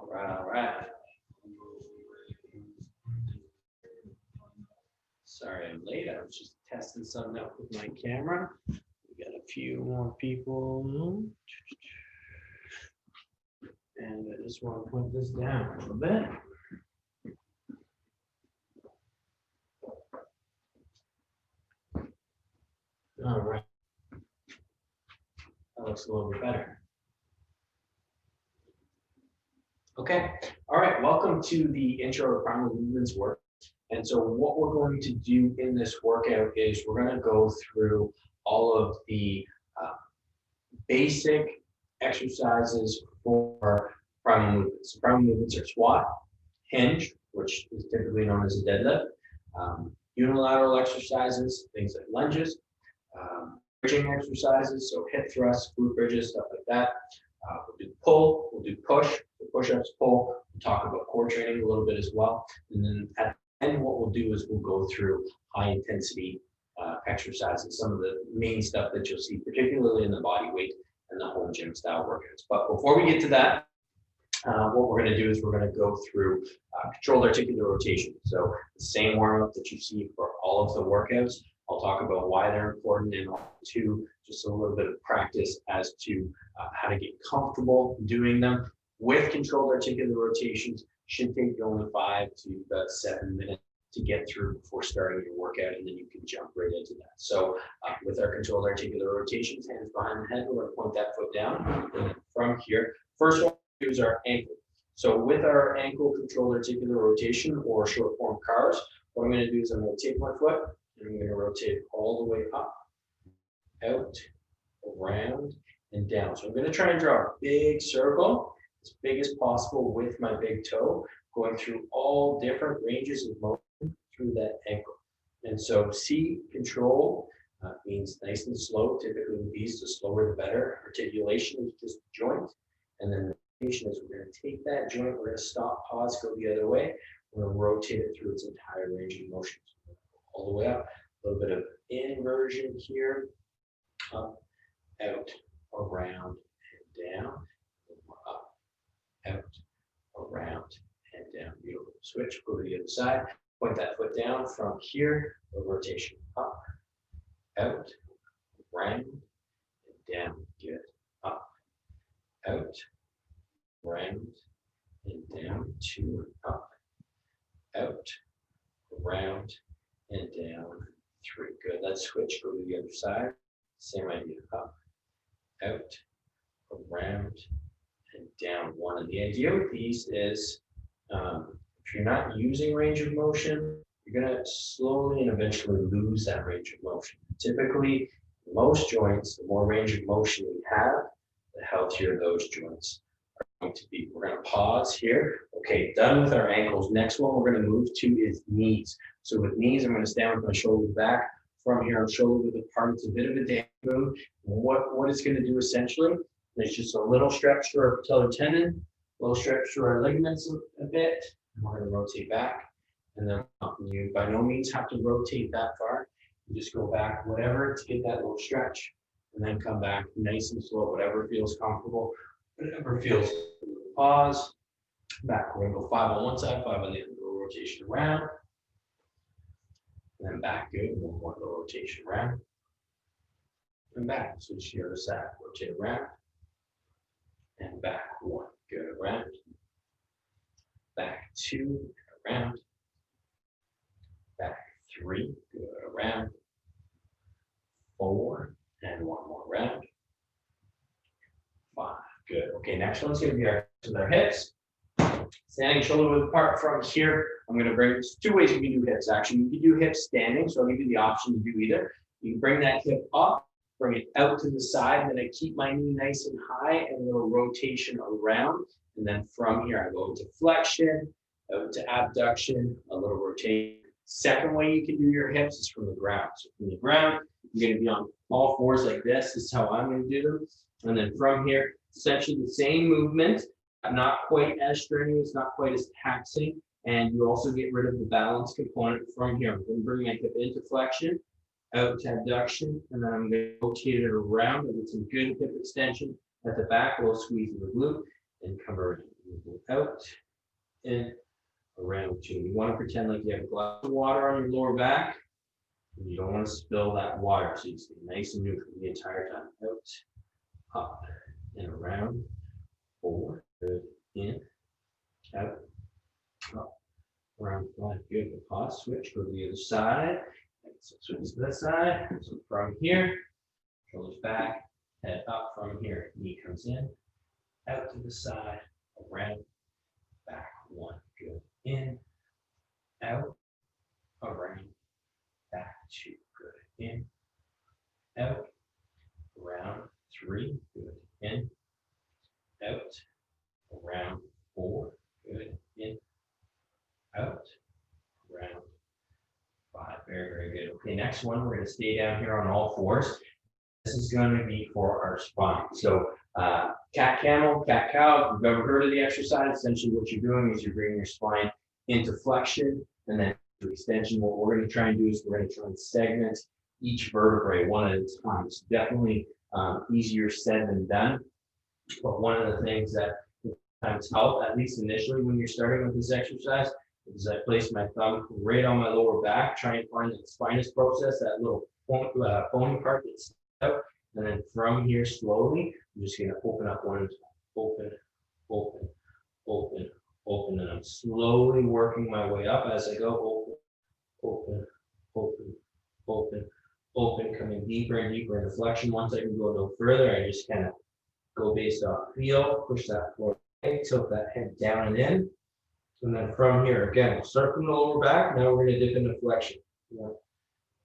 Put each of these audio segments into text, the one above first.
All right. Sorry I'm late. I was just testing something out with my camera. We got a few more people. And I just want to put this down a little bit. All right. That looks a little bit better. Okay. All right. Welcome to the intro to Primal movements work. And so what we're going to do in this workout is we're going to go through all of the basic exercises for primal movements. So primal movements are squat, hinge, which is typically known as a deadlift, unilateral exercises, things like lunges, bridging exercises, so hip thrusts, glute bridges, stuff like that. We'll do pull, we'll do push, push-ups, pull. We'll talk about core training a little bit as well. And then at the end, what we'll do is we'll go through high intensity exercises, some of the main stuff that you'll see, particularly in the body weight and the home gym style workouts. But before we get to that, what we're going to do is we're going to go through controlled articular rotation. So the same warm-up that you see for all of the workouts. I'll talk about why they're important and two, just a little bit of practice as to how to get comfortable doing them. With controlled articular rotations, should take you only 5 to about 7 minutes to get through before starting your workout, and then you can jump right into that. So with our controlled articular rotations, hands behind the head, we're going to point that foot down. And then from here, first one is our ankle. So with our ankle controlled articular rotation or short form cars, what I'm going to do is I'm going to take my foot and I'm going to rotate all the way up, out, around, and down. So I'm going to try and draw a big circle, as big as possible with my big toe, going through all different ranges of motion through that ankle. And so C, control, means nice and slow. Typically with these, the slower the better. Articulation is just joint. And then rotation is we're going to take that joint, we're going to stop, pause, go the other way. We're going to rotate it through its entire range of motion. All the way up, a little bit of inversion here, up, out, around, and down, up, out, around, and down. Beautiful. Switch, go to the other side, point that foot down from here, a rotation up, out, around, and down. Good. Up, out, around, and down. 2, up, out, around, and down. 3. Good. Let's switch. Go to the other side. Same idea. Up, out, around, and down. 1. And the idea with these is if you're not using range of motion, you're going to slowly and eventually lose that range of motion. Typically, most joints, the more range of motion we have, the healthier those joints are going to be. We're going to pause here. Okay, done with our ankles. Next one we're going to move to is knees. So with knees, I'm going to stand with my shoulders back. From here, I'm shoulder width apart. It's a bit of a dance move. What it's going to do essentially is just a little stretch to our patellar tendon, a little stretch to our ligaments a bit. And we're going to rotate back. And then you by no means have to rotate that far. You just go back, whatever, to get that little stretch. And then come back nice and slow, whatever feels comfortable, whatever feels. Pause. Back. We're going to go 5 on one side, 5 on the other. Little rotation around. And then back. Good. One more little rotation around. And back. Switch to the other side. Rotate around. And back. 1. Good. Around. Back. 2. Around. Back. 3. Good. Around. 4. And 1 more round. 5. Good. Okay, next one's going to be our hips. Standing shoulder width apart from here. I'm going to bring 2 ways you can do hips. Actually, you can do hips standing, so I'll give you the option to do either. You can bring that hip up, bring it out to the side, and then I keep my knee nice and high and a little rotation around. And then from here, I go into flexion, out to abduction, a little rotation. Second way you can do your hips is from the ground. So from the ground, you're going to be on all fours like this. This is how I'm going to do them. And then from here, essentially the same movement, not quite as strenuous, not quite as taxing. And you also get rid of the balance component from here. I'm going to bring my hip into flexion, out to abduction, and then I'm going to rotate it around and get some good hip extension at the back. We'll squeeze the glute and come around. Out, in, around two. You want to pretend like you have a glass of water on your lower back. And you don't want to spill that water, so you stay nice and neutral the entire time. Out, up, and around. Forward, good, in, out, up, around, five. Good. Pause, switch, go to the other side. So switch to this side. So from here, shoulders back, head up from here. Knee comes in, out to the side, around, back. One, good. In, out, around, back. Two, good. In, out, around. Three, good. In, out, around. Four, good. In, out, around. Five, very, very good. Okay, next one, we're going to stay down here on all fours. This is going to be for our spine. So cat camel, cat cow, if you've ever heard of the exercise, essentially what you're doing is you're bringing your spine into flexion and then to extension. What we're going to try and do is we're going to try and segment each vertebrae one at a time. It's definitely easier said than done. But one of the things that sometimes help, at least initially when you're starting with this exercise, is I place my thumb right on my lower back, try and find the spinous process, that little bony part that's out. And then from here slowly, I'm just going to open up one, open, open, open, open. And I'm slowly working my way up as I go, open, open, open, open, coming deeper and deeper into flexion. Once I can go no further, I just kind of go based off feel, push that forward, tilt that head down and in. And then from here, again, we'll start from the lower back. Now we're going to dip into flexion. One,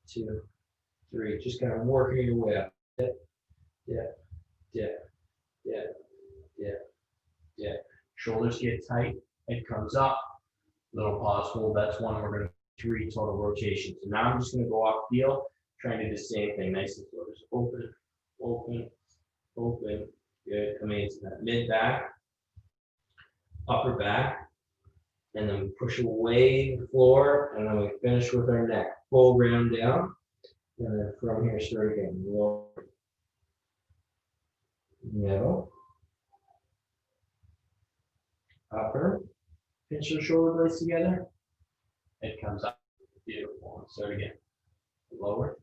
two, three. Just kind of working your way up. Dip, dip, dip, dip, dip, dip. Shoulders get tight. Head comes up. Little pause hold. That's one. We're going to do 3 total rotations. So now I'm just going to go off feel. Trying to do the same thing. Nice and slow. Just open, open, open. Good. Coming into that mid back, upper back. And then we push away the floor, and then we finish with our neck. Full round down, and then from here, start again. Lower, middle, upper, pinch your shoulder blades together. It comes up. Beautiful. Start again. Lower,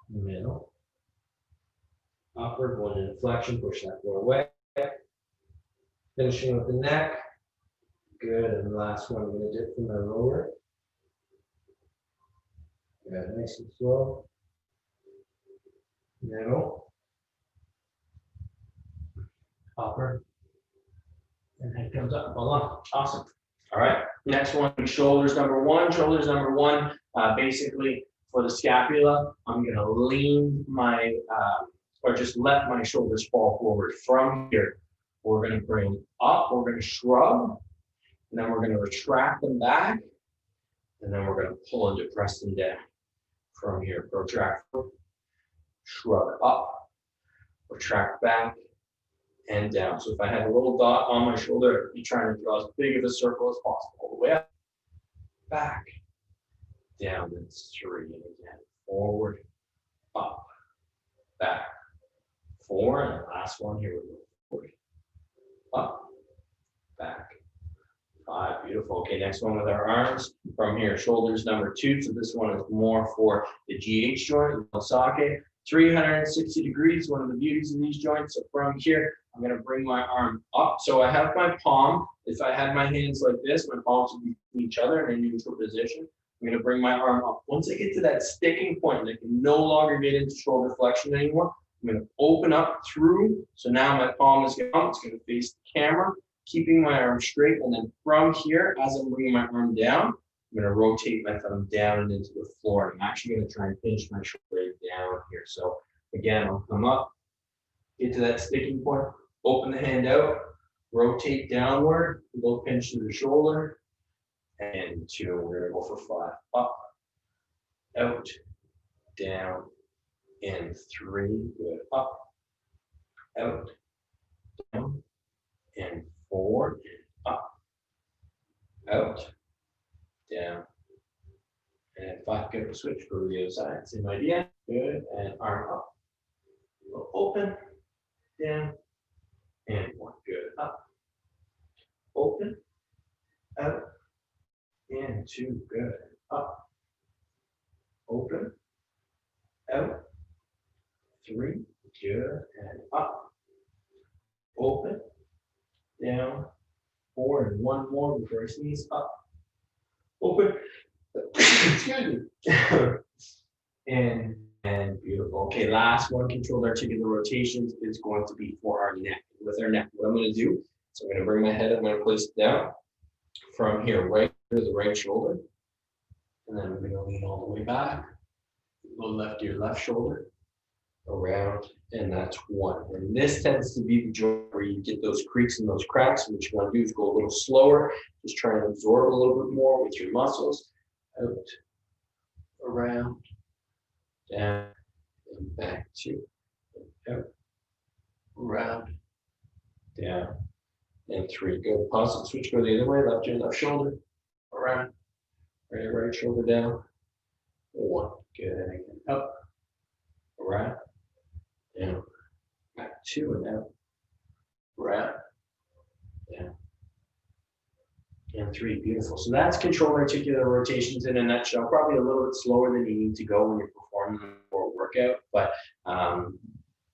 middle, upper, going into flexion, push that floor away. Finishing with the neck. Good. And the last one, I'm going to dip from the lower. Good. Nice and slow. Middle. Upper. And head comes up. Voila. Awesome. All right. Next one, shoulders number one. Shoulders number one. Basically, for the scapula, I'm going to lean my, or just let my shoulders fall forward from here. We're going to bring up, we're going to shrug, and then we're going to retract them back, and then we're going to pull and depress them down. From here, protract, shrug up, retract back, and down. So if I had a little dot on my shoulder, I'd be trying to draw as big of a circle as possible. All the way up, back, down, and 3, and again, forward, up, back, 4, and the last one here, we go forward. Up, back, 5, beautiful. Okay, next one with our arms. From here, shoulders number 2. So this one is more for the GH joint, the socket. 360 degrees, one of the beauties of these joints. So from here, I'm going to bring my arm up. So I have my palm. If I had my hands like this, my palms would be between each other in a neutral position. I'm going to bring my arm up. Once I get to that sticking point, and I can no longer get into shoulder flexion anymore, I'm going to open up through. So now my palm is gone. It's going to face the camera, keeping my arm straight. And then from here, as I'm bringing my arm down, I'm gonna rotate my thumb down and into the floor. I'm actually gonna try and pinch my shoulder down here. So again, I'll come up, get to that sticking point, open the hand out, rotate downward, low pinch to the shoulder, and 2. We're gonna go for 5. Up, out, down, and 3. Good. Up, out, down, and 4. Up, out, down, and 5. Good. Switch for the other side. Same idea. Good. And arm up. Open, down, and 1. Good. Up, open, out, and 2. Good. Up, open, out, 3. Good. And up, open, down, 4, and 1 more before I sneeze. Up, open, excuse me, and beautiful. Okay, last one, controlled articular rotations is going to be for our neck. With our neck, what I'm going to do, so I'm going to bring my head up, I'm going to place it down from here, right to the right shoulder, and then I'm going to lean all the way back, go left to your left shoulder, around, and that's 1. And this tends to be the joint where you get those creaks and those cracks. And what you want to do is go a little slower, just try and absorb a little bit more with your muscles. Out, around, down, and back 2. Out, around, down, and 3. Good. Pause and switch. Go the other way. Left your left shoulder, around, right shoulder down. 1. Good. And again, up, around, down, back 2, and out, around, down, and 3. Beautiful. So that's controlled articular rotations in a nutshell. Probably a little bit slower than you need to go when you're performing for a workout, but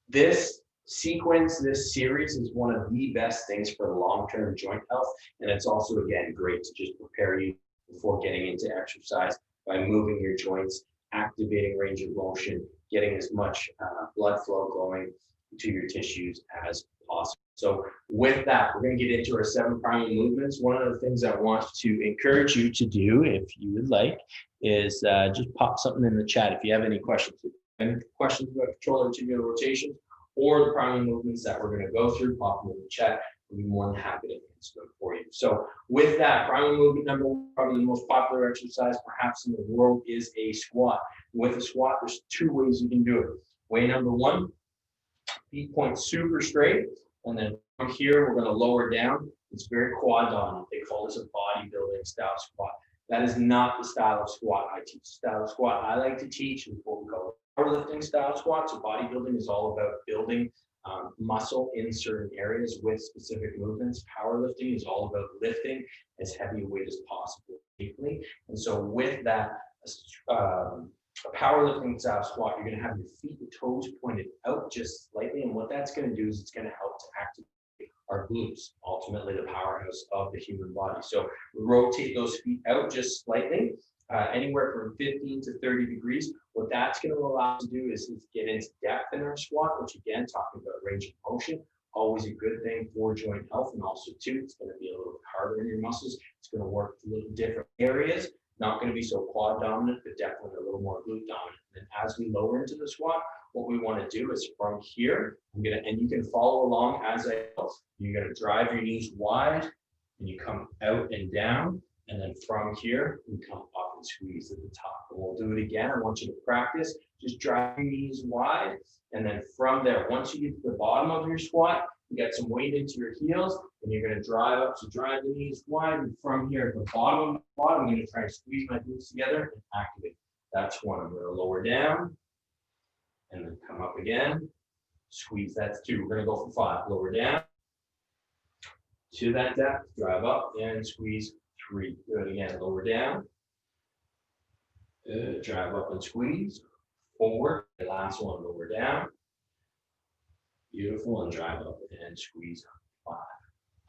this sequence, this series is one of the best things for the long-term joint health, and it's also, again, great to just prepare you before getting into exercise by moving your joints, activating range of motion, getting as much blood flow going to your tissues as possible. So with that, we're going to get into our 7 primal movements. One of the things I want to encourage you to do, if you would like, is just pop something in the chat if you have any questions. Any questions about controlled articular rotations or the primal movements that we're going to go through, pop them in the chat. We'll be more than happy to answer them for you. So with that, primal movement number 1, probably the most popular exercise perhaps in the world, is a squat. With a squat, there's 2 ways you can do it. Way number 1, feet point super straight, and then from here, we're going to lower down. It's very quad dominant. They call this a bodybuilding style squat. That is not the style of squat I teach. The style of squat I like to teach is what we call powerlifting style squat. So bodybuilding is all about building muscle in certain areas with specific movements. Powerlifting is all about lifting as heavy a weight as possible safely. And so with that, a powerlifting style squat, you're going to have your feet and toes pointed out just slightly. And what that's going to do is it's going to help to activate our glutes, ultimately the powerhouse of the human body. So rotate those feet out just slightly, anywhere from 15 to 30 degrees. What that's going to allow us to do is get into depth in our squat, which again, talking about range of motion, always a good thing for joint health. And also too, it's going to be a little harder in your muscles. It's going to work a little different areas. Not going to be so quad dominant, but definitely a little more glute dominant. And as we lower into the squat, what we want to do is from here, and you can follow along as I go. You're going to drive your knees wide, and you come out and down, and then from here, you come up and squeeze at the top. And we'll do it again. I want you to practice. Just drive your knees wide, and then from there, once you get to the bottom of your squat, you get some weight into your heels, and you're going to drive up. So drive the knees wide, and from here at the bottom, I'm going to try to squeeze my glutes together and activate. That's 1. I'm going to lower down, and then come up again. Squeeze. That's 2. We're going to go for 5. Lower down to that depth. Drive up and squeeze. 3. Good. Again. Lower down. Good. Drive up and squeeze. 4. The last one. Lower down. Beautiful. And drive up and squeeze. 5.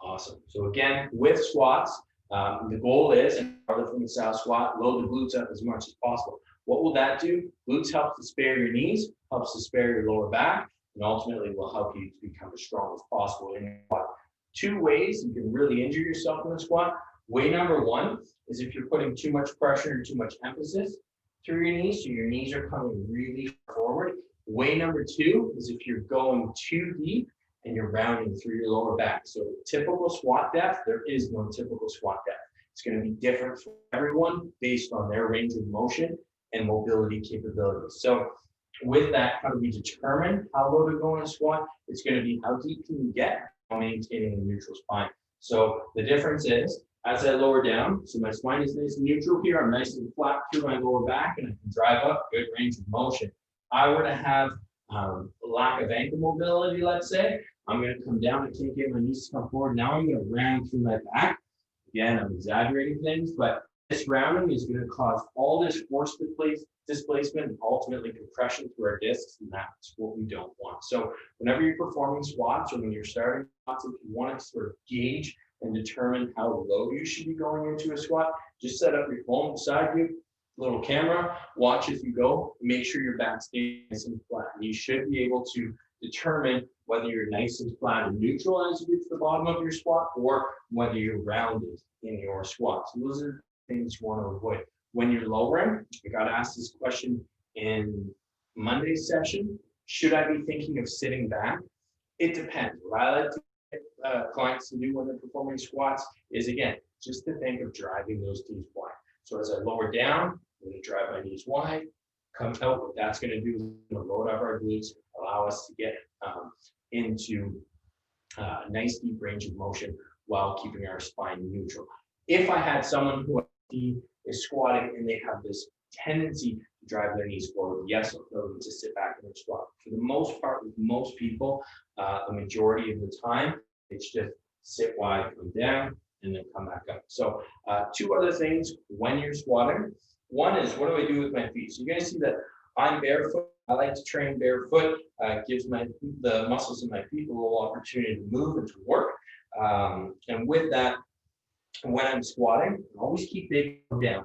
Awesome. So again, with squats, the goal is, in powerlifting style squat, load the glutes up as much as possible. What will that do? Glutes help to spare your knees, helps to spare your lower back, and ultimately will help you to become as strong as possible in your squat. 2 ways you can really injure yourself in the squat. Way number one is if you're putting too much pressure and too much emphasis through your knees, so your knees are coming really forward. Way number two is if you're going too deep and you're rounding through your lower back. So typical squat depth, there is no typical squat depth. It's going to be different for everyone based on their range of motion and mobility capabilities. So with that, how do we determine how low to go in a squat? It's going to be how deep can you get while maintaining a neutral spine. So the difference is, as I lower down, so my spine is nice and neutral here, I'm nice and flat through my lower back, and I can drive up, good range of motion. I were to have lack of ankle mobility, let's say, I'm going to come down, I can't get my knees to come forward. Now I'm going to round through my back. Again, I'm exaggerating things, but this rounding is going to cause all this force displacement and ultimately compression through our discs, and that's what we don't want. So whenever you're performing squats or when you're starting squats, if you want to sort of gauge and determine how low you should be going into a squat, just set up your phone beside you, little camera, watch as you go, make sure your back stays nice and flat. And you should be able to determine whether you're nice and flat and neutral as you get to the bottom of your squat, or whether you're rounded in your squat. So those are things you want to avoid. When you're lowering, I got asked this question in Monday's session, should I be thinking of sitting back? It depends. What I like to get clients to do when they're performing squats is, again, just to think of driving those knees wide. So as I lower down, I'm going to drive my knees wide, come out. What that's going to do is load up our glutes, allow us to get into a nice deep range of motion while keeping our spine neutral. If I had someone who is squatting and they have this tendency to drive their knees forward, yes, I'll tell them to sit back in their squat. For the most part, with most people, the majority of the time, it's just sit wide, come down, and then come back up. So two other things when you're squatting. One is, what do I do with my feet? So you're going to see that I'm barefoot. I like to train barefoot. Gives the muscles in my feet a little opportunity to move and to work. And with that, when I'm squatting, I always keep big toe down.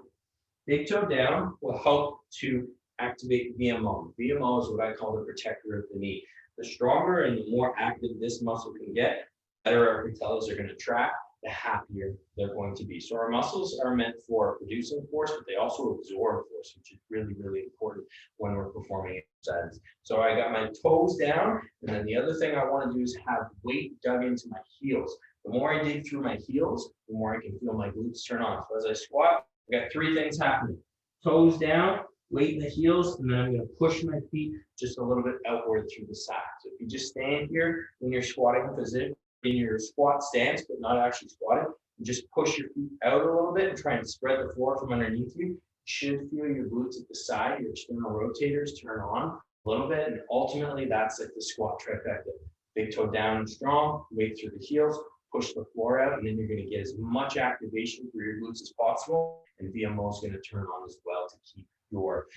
Big toe down will help to activate VMO. VMO is what I call the protector of the knee. The stronger and the more active this muscle can get, the better our patellas are going to track, the happier they're going to be. So our muscles are meant for producing force, but they also absorb force, which is really, really important when we're performing exercises. So I got my toes down, and then the other thing I want to do is have weight dug into my heels. The more I dig through my heels, the more I can feel my glutes turn on. So as I squat, I got three things happening. Toes down, weight in the heels, and then I'm going to push my feet just a little bit outward through the side. So if you just stand here in your squatting position, in your squat stance, but not actually squatting, and just push your feet out a little bit and try and spread the floor from underneath you. You should feel your glutes at the side, your external rotators turn on a little bit, and ultimately that's like the squat trifecta. Big toe down and strong, weight through the heels, push the floor out, and then you're going to get as much activation through your glutes as possible, and VMO is going to turn on as well to keep your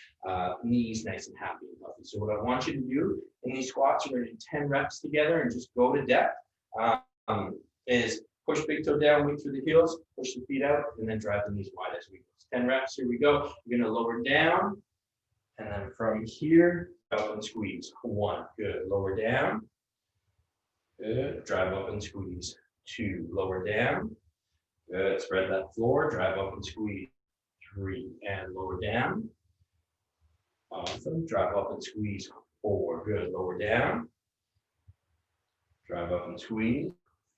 knees nice and happy and healthy. So what I want you to do in these squats, we're going to do 10 reps together and just go to depth. Is push big toe down, weight through the heels, push the feet out, and then drive the knees wide as we go. 10 reps, here we go. You're going to lower down, and then from here, up and squeeze. 1, good, lower down. Good, drive up and squeeze. 2, lower down. Good, spread that floor, drive up and squeeze. 3, and lower down. Awesome, drive up and squeeze. 4, good, lower down. Drive up and squeeze.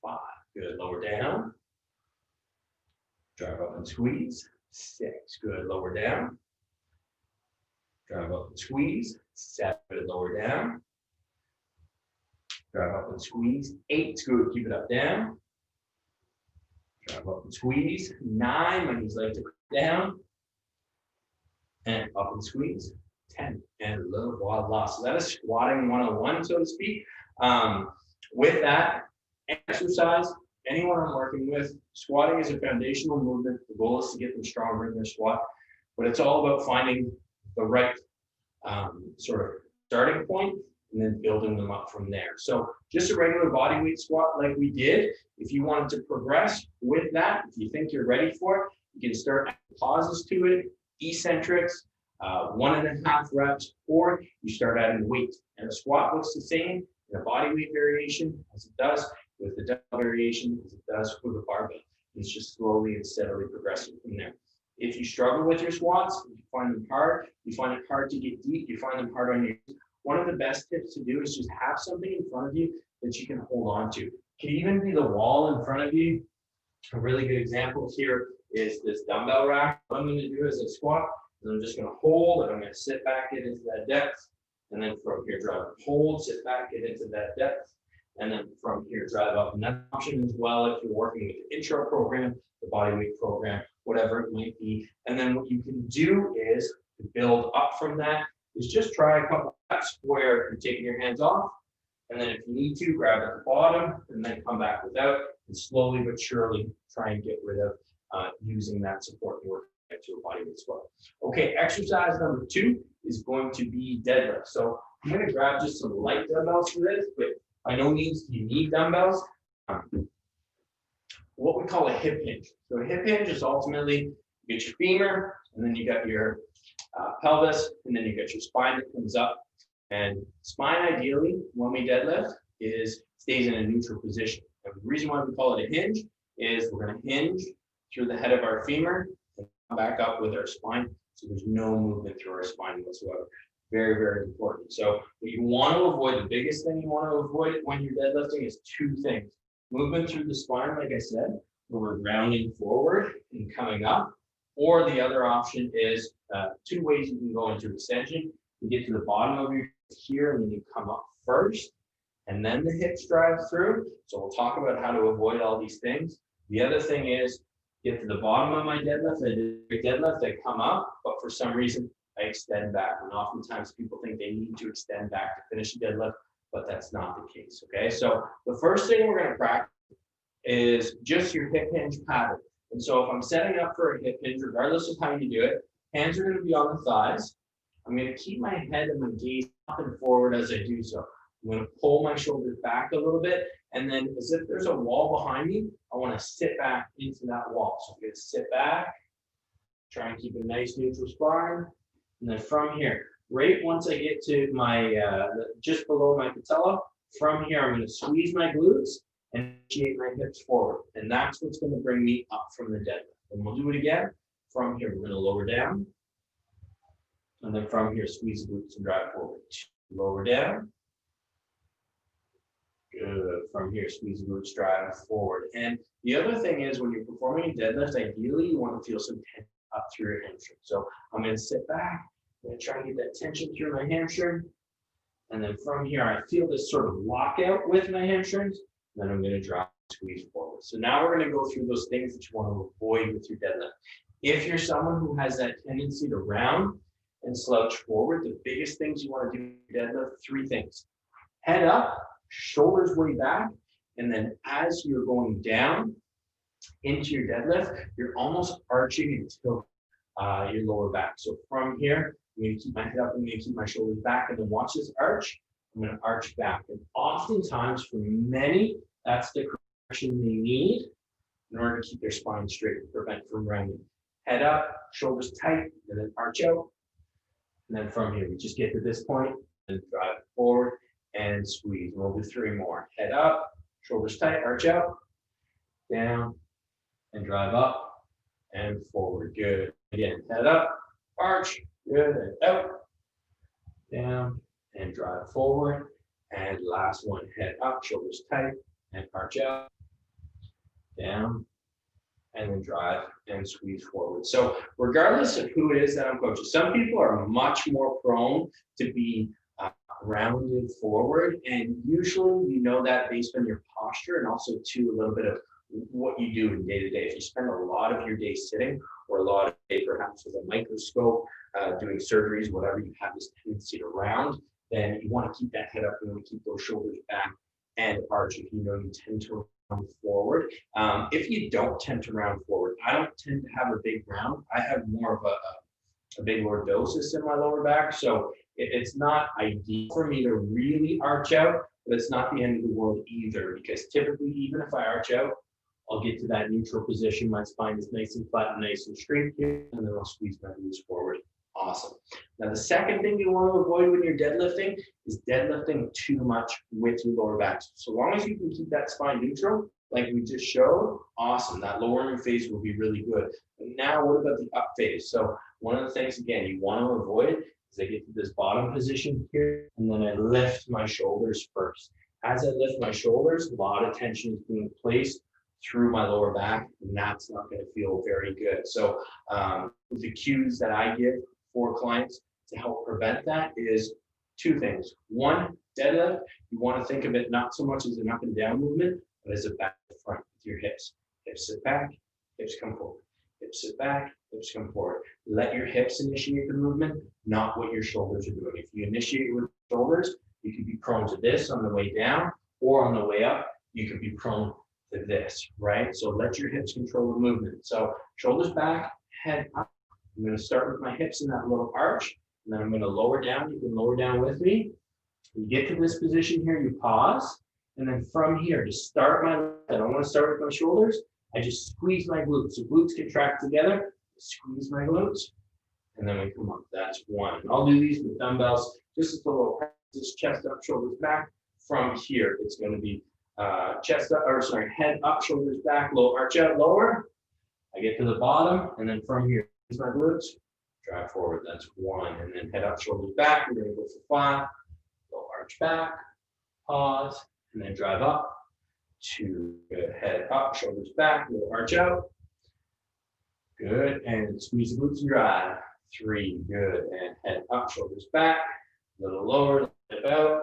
5, good, lower down. Drive up and squeeze. 6, good, lower down. Drive up and squeeze. 7, good, lower down. Drive up and squeeze. 8, good, keep it up, down. Drive up and squeeze. 9, my knees like to come down. And up and squeeze. 10, and low, voila. So that is squatting 101, so to speak. With that exercise, anyone I'm working with, squatting is a foundational movement. The goal is to get them stronger in their squat, but it's all about finding the right sort of starting point and then building them up from there. So just a regular body weight squat like we did. If you wanted to progress with that, if you think you're ready for it, you can start adding pauses to it, eccentrics, 1.5 reps, or you start adding weight. And the squat looks the same in a body weight variation as it does with the dumbbell variation as it does with the barbell. It's just slowly and steadily progressing from there. If you struggle with your squats, if you find them hard, you find it hard to get deep, you find them hard on your knees, one of the best tips to do is just have something in front of you that you can hold on to. It can even be the wall in front of you. A really good example here is this dumbbell rack. What I'm going to do is a squat, and I'm just going to hold, and I'm going to sit back, get into that depth, and then from here drive, hold, sit back, get into that depth, and then from here drive up. And that's an option as well if you're working with the intro program, the body weight program, whatever it might be. And then what you can do is to build up from that is just try a couple reps where you're taking your hands off, and then if you need to, grab at the bottom and then come back without, and slowly but surely try and get rid of using that support and work to a body weight squat. Okay, exercise number 2 is going to be deadlift. So I'm going to grab just some light dumbbells for this, but by no means do you need dumbbells. What we call a hip hinge. So a hip hinge is ultimately you get your femur, and then you got your pelvis, and then you get your spine that comes up. And spine, ideally, when we deadlift, stays in a neutral position. And the reason why we call it a hinge is we're going to hinge through the head of our femur and come back up with our spine. So there's no movement through our spine whatsoever. Very, very important. So what you want to avoid, the biggest thing you want to avoid when you're deadlifting is 2 things. Movement through the spine, like I said, where we're rounding forward and coming up. Or the other option is 2 ways you can go into extension. You get to the bottom of your here, and then you come up first, and then the hips drive through. So we'll talk about how to avoid all these things. The other thing is get to the bottom of my deadlift, I come up, but for some reason I extend back. And oftentimes people think they need to extend back to finish a deadlift, but that's not the case. Okay, so the first thing we're going to practice is just your hip hinge pattern. And so if I'm setting up for a hip hinge, regardless of how you do it, hands are going to be on the thighs. I'm going to keep my head and my gaze up and forward as I do so. I'm going to pull my shoulders back a little bit, and then as if there's a wall behind me, I want to sit back into that wall. So I'm going to sit back, try and keep a nice neutral spine, and then from here, right once I get to my, just below my patella, from here I'm going to squeeze my glutes and initiate my hips forward. And that's what's going to bring me up from the deadlift. And we'll do it again. From here, we're going to lower down. And then from here, squeeze the glutes and drive forward. Lower down. Good. From here, squeeze the glutes, drive forward. And the other thing is when you're performing a deadlift, ideally you want to feel some tension up through your hamstring. So I'm going to sit back. I'm going to try and get that tension through my hamstring. And then from here, I feel this sort of lockout with my hamstrings. Then I'm going to drop, squeeze forward. So now we're going to go through those things that you want to avoid with your deadlift. If you're someone who has that tendency to round and slouch forward, the biggest things you want to do in your deadlift, 3 things. Head up, shoulders way back, and then as you're going down into your deadlift, you're almost arching until your lower back. So from here, I'm going to keep my head up, I'm going to keep my shoulders back, and then watch this arch. I'm going to arch back. And oftentimes for many, that's the correction they need in order to keep their spine straight and prevent from rounding. Head up, shoulders tight, and then arch out. And then from here, we just get to this point and drive forward and squeeze. And we'll do 3 more. Head up, shoulders tight, arch out, down, and drive up and forward. Good. Again, head up, arch, good, and out, down, and drive forward. And last one, head up, shoulders tight, and arch out, down, and then drive and squeeze forward. So regardless of who it is that I'm coaching, some people are much more prone to be rounded forward. And usually you know that based on your posture and also too a little bit of what you do in day to day. If you spend a lot of your day sitting or a lot of day perhaps with a microscope, doing surgeries, whatever, you have this tendency to round, then you want to keep that head up, you want to keep those shoulders back and arch if you know you tend to round forward. If you don't tend to round forward, I don't tend to have a big round. I have more of a big lordosis in my lower back. So it's not ideal for me to really arch out, but it's not the end of the world either, because typically, even if I arch out, I'll get to that neutral position. My spine is nice and flat and nice and straight here, and then I'll squeeze my glutes forward. Awesome. Now, the second thing you want to avoid when you're deadlifting is deadlifting too much with your lower back. So long as you can keep that spine neutral, like we just showed, awesome. That lowering phase will be really good. But now what about the up phase? So one of the things, again, you want to avoid is I get to this bottom position here, and then I lift my shoulders first. As I lift my shoulders, a lot of tension is being placed through my lower back, and that's not going to feel very good. So the cues that I give for clients to help prevent that is two things. One, deadlift, you want to think of it not so much as an up and down movement, but as a back to front with your hips. Hips sit back, hips come forward. Hips sit back, hips come forward. Let your hips initiate the movement, not what your shoulders are doing. If you initiate with shoulders, you could be prone to this on the way down, or on the way up, you could be prone to this, right? So let your hips control the movement. So shoulders back, head up. I'm going to start with my hips in that little arch, and then I'm going to lower down. You can lower down with me. You get to this position here, you pause, and then from here, to start my, I don't want to start with my shoulders, I just squeeze my glutes. So glutes contract together, squeeze my glutes, and then we come up. That's one. I'll do these with dumbbells, just as a little practice, chest up, shoulders back. From here, it's going to be chest up, or sorry, head up, shoulders back, low arch out, lower. I get to the bottom, and then from here, squeeze my glutes, drive forward. That's one, and then head up, shoulders back. We're going to go for 5. Low arch back, pause, and then drive up. 2, good, head up, shoulders back, low arch out. Good, and squeeze the glutes and drive. 3, good, and head up, shoulders back, a little lower, lift out.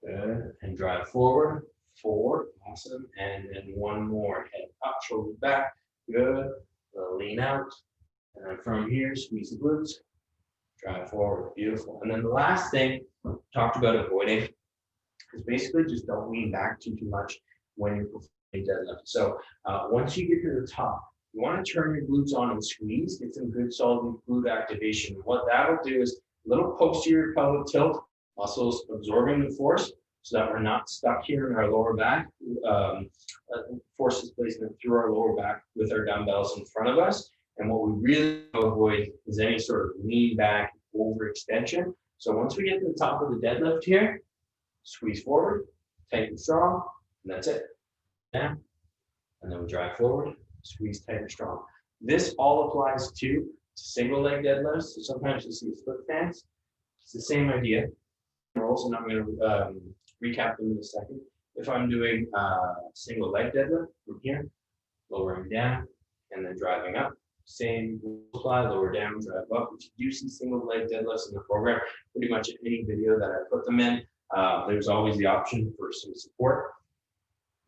Good, and drive forward. 4, awesome, and then one more, head up, shoulders back, good, lean out. And then from here, squeeze the glutes, drive forward, beautiful. And then the last thing, talked about avoiding, is basically just don't lean back too much when you're performing deadlift. So once you get to the top, you want to turn your glutes on and squeeze, get some good solid glute activation. What that'll do is a little posterior pelvic tilt, muscles absorbing the force so that we're not stuck here in our lower back. Force is placement through our lower back with our dumbbells in front of us. And what we really avoid is any sort of lean back overextension. So once we get to the top of the deadlift here, squeeze forward, tight and strong, and that's it. Down, and then we drive forward, squeeze tight and strong. This all applies to single leg deadlifts. So sometimes you see split stance. It's the same idea. Rolls, and I'm going to recap them in a second. If I'm doing single leg deadlift from here, lowering down, and then driving up, same apply, lower down, drive up. If you do see single leg deadlifts in the program, pretty much in any video that I put them in, there's always the option for some support.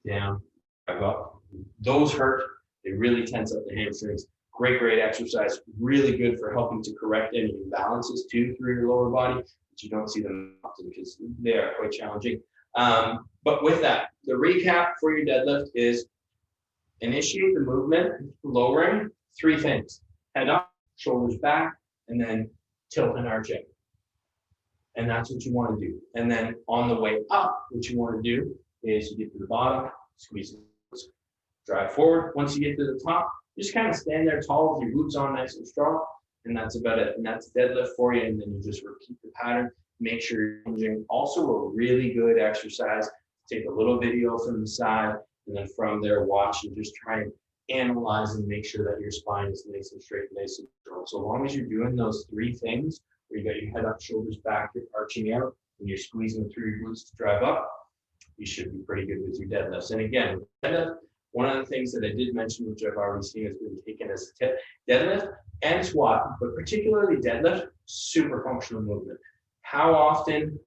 Down, drive up. Those hurt. They really tense up the hamstrings. Great exercise. Really good for helping to correct any imbalances too through your lower body, but you don't see them often because they are quite challenging. But with that, the recap for your deadlift is initiate the movement, lowering 3 things: head up, shoulders back, and then tilt and arch out. And that's what you want to do. And then on the way up, what you want to do is you get to the bottom, squeeze it, drive forward. Once you get to the top, just kind of stand there tall with your glutes on nice and strong. And that's about it. And that's deadlift for you. And then you just repeat the pattern. Make sure you're hinging. Also a really good exercise. Take a little video from the side, and then from there, watch and just try and analyze and make sure that your spine is nice and straight, nice and strong. So long as you're doing those 3 things, where you got your head up, shoulders back, you're arching out, and you're squeezing through your glutes to drive up, you should be pretty good with your deadlifts. And again, deadlift, one of the things that I did mention, which I've already seen has been taken as a tip, deadlift and squat, but particularly deadlift, super functional movement. How often,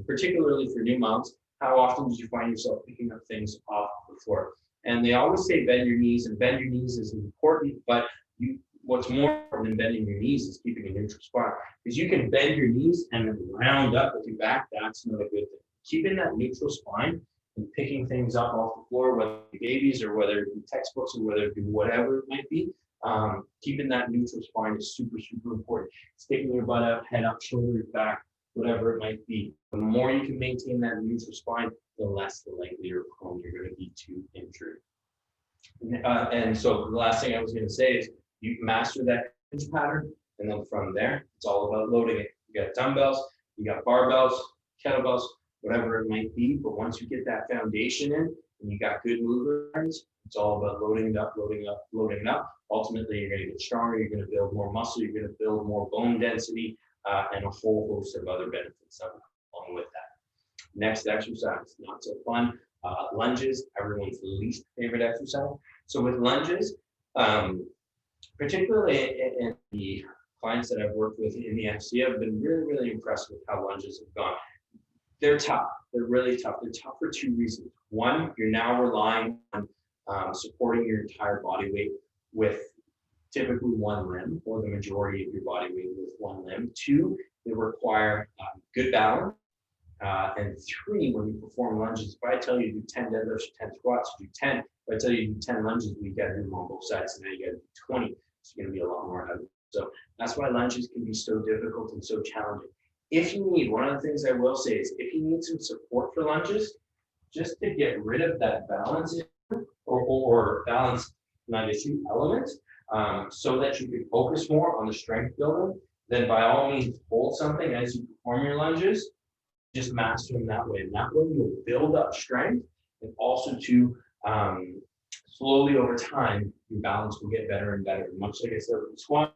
particularly for new moms, how often do you find yourself picking up things off the floor? And they always say bend your knees, and bend your knees is important, but what's more important than bending your knees is keeping a neutral spine. Because you can bend your knees and then round up with your back, that's not a good thing. Keeping that neutral spine and picking things up off the floor, whether it be babies or whether it be textbooks or whether it be whatever it might be, keeping that neutral spine is super important. Sticking your butt out, head up, shoulders back, whatever it might be. The more you can maintain that neutral spine, the less the likely or prone you're going to be to injury. And so the last thing I was going to say is you master that hinge pattern, and then from there, it's all about loading it. You got dumbbells, you got barbells, kettlebells, whatever it might be. But once you get that foundation in, and you got good movements, it's all about loading it up, loading it up, loading it up. Ultimately, you're going to get stronger, you're going to build more muscle, you're going to build more bone density, and a whole host of other benefits along with that. Next exercise, not so fun, lunges, everyone's least favorite exercise. So with lunges, particularly in the clients that I've worked with in the FC, I've been really, really impressed with how lunges have gone. They're tough. They're really tough. They're tough for two reasons. One, you're now relying on supporting your entire body weight with typically one limb, or the majority of your body weight with one limb. Two, they require good balance. And three, when you perform lunges, if I tell you to do 10 deadlifts or 10 squats, do 10. If I tell you to do 10 lunges, we got to do them on both sides. So now you got to do 20. It's going to be a lot more out of it. So that's why lunges can be so difficult and so challenging. If you need, one of the things I will say is if you need some support for lunges, just to get rid of that balance or balance 92 elements, so that you can focus more on the strength building, then by all means hold something as you perform your lunges, just master them that way. And that way you'll build up strength, and also to slowly over time, your balance will get better and better. Much like I said with the squat,